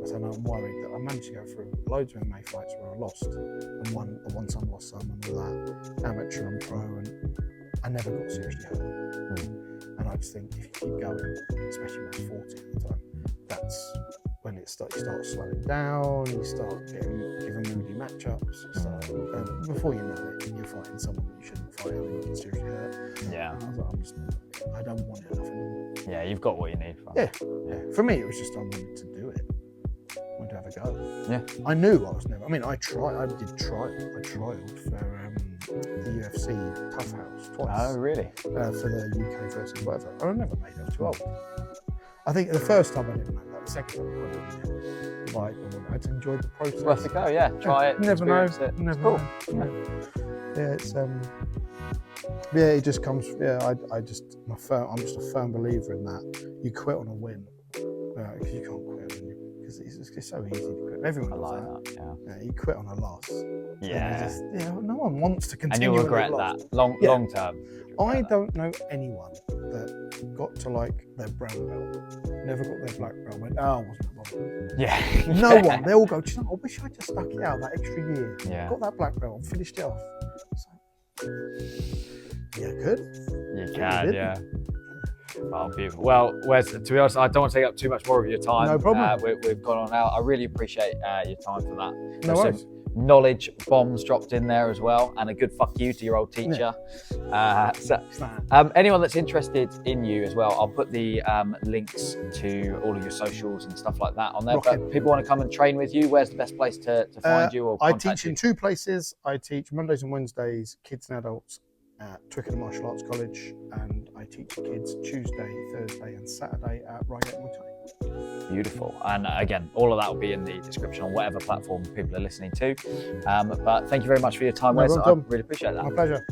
B: I said, no, I'm worried that I managed to go through loads of MMA fights where I lost. And I won some, lost some, and all that. Amateur and pro, and I never got seriously hurt. And I just think if you keep going, especially when I was 40 at the time, that's when you start slowing down, you start giving moody matchups, and before you know it, you're fighting someone that you shouldn't fight and you get seriously hurt. Yeah. And I was like, I don't want it enough anymore.
C: Yeah, you've got what you need from
B: it. Yeah. For me, it was just I wanted to do it. I wanted to have a go. Yeah. I knew I was never, I trialed for the UFC Tough House twice.
C: Oh, really?
B: For the UK versus whatever. I never made it. I was too old. I think the first time I didn't make that the second time I got in there, like, I'd enjoyed the process.
C: It's worth a go, yeah. Try it.
B: Never know.
C: It.
B: Never
C: Cool.
B: know. Yeah, it's yeah, it just comes. Yeah, I'm just a firm believer in that. You quit on a win, because you can't quit because it's so easy to quit. Everyone does
C: like
B: that. Yeah, you quit on a loss.
C: Yeah.
B: No one wants to continue.
C: And you'll regret that long term.
B: I don't know anyone that got to like their brown belt, never got their black belt, went, I wasn't bothered.
C: Yeah.
B: No one. They all go, do you know, I wish I just stuck it out that extra year.
C: Yeah.
B: Got that black belt and finished it off. So, yeah, good.
C: You can, yeah. Oh, beautiful. Well, Wez, to be honest, I don't want to take up too much more of your time.
B: No problem.
C: We've gone on now. I really appreciate your time for that.
B: No worries.
C: Some knowledge bombs dropped in there as well, and a good fuck you to your old teacher. Anyone that's interested in you as well, I'll put the links to all of your socials and stuff like that on there. But people want to come and train with you, where's the best place to find you or contact you?
B: I teach in 2 places. I teach Mondays and Wednesdays, kids and adults at Twickenham Martial Arts College, and I teach kids Tuesday, Thursday and Saturday at Reigate Muay Thai.
C: Beautiful. And again, all of that will be in the description on whatever platform people are listening to. But thank you very much for your time, Wez. I really appreciate that.
B: My pleasure.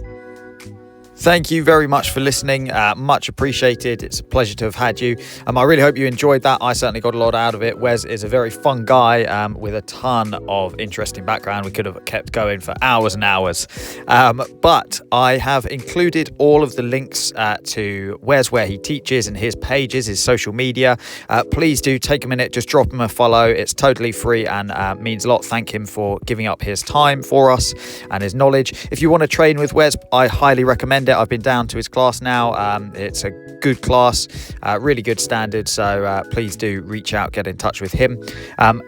A: Thank you very much for listening. Much appreciated. It's a pleasure to have had you. I really hope you enjoyed that. I certainly got a lot out of it. Wez is a very fun guy with a ton of interesting background. We could have kept going for hours and hours. But I have included all of the links to Wez, where he teaches, and his pages, his social media. Please do take a minute, just drop him a follow. It's totally free and means a lot. Thank him for giving up his time for us and his knowledge. If you want to train with Wez, I highly recommend it. I've been down to his class now. It's a good class, really good standard. So please do reach out, get in touch with him.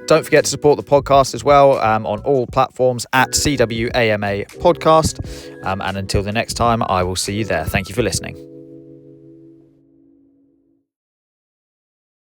A: Don't forget to support the podcast as well on all platforms at CWAMA Podcast. And until the next time, I will see you there. Thank you for listening.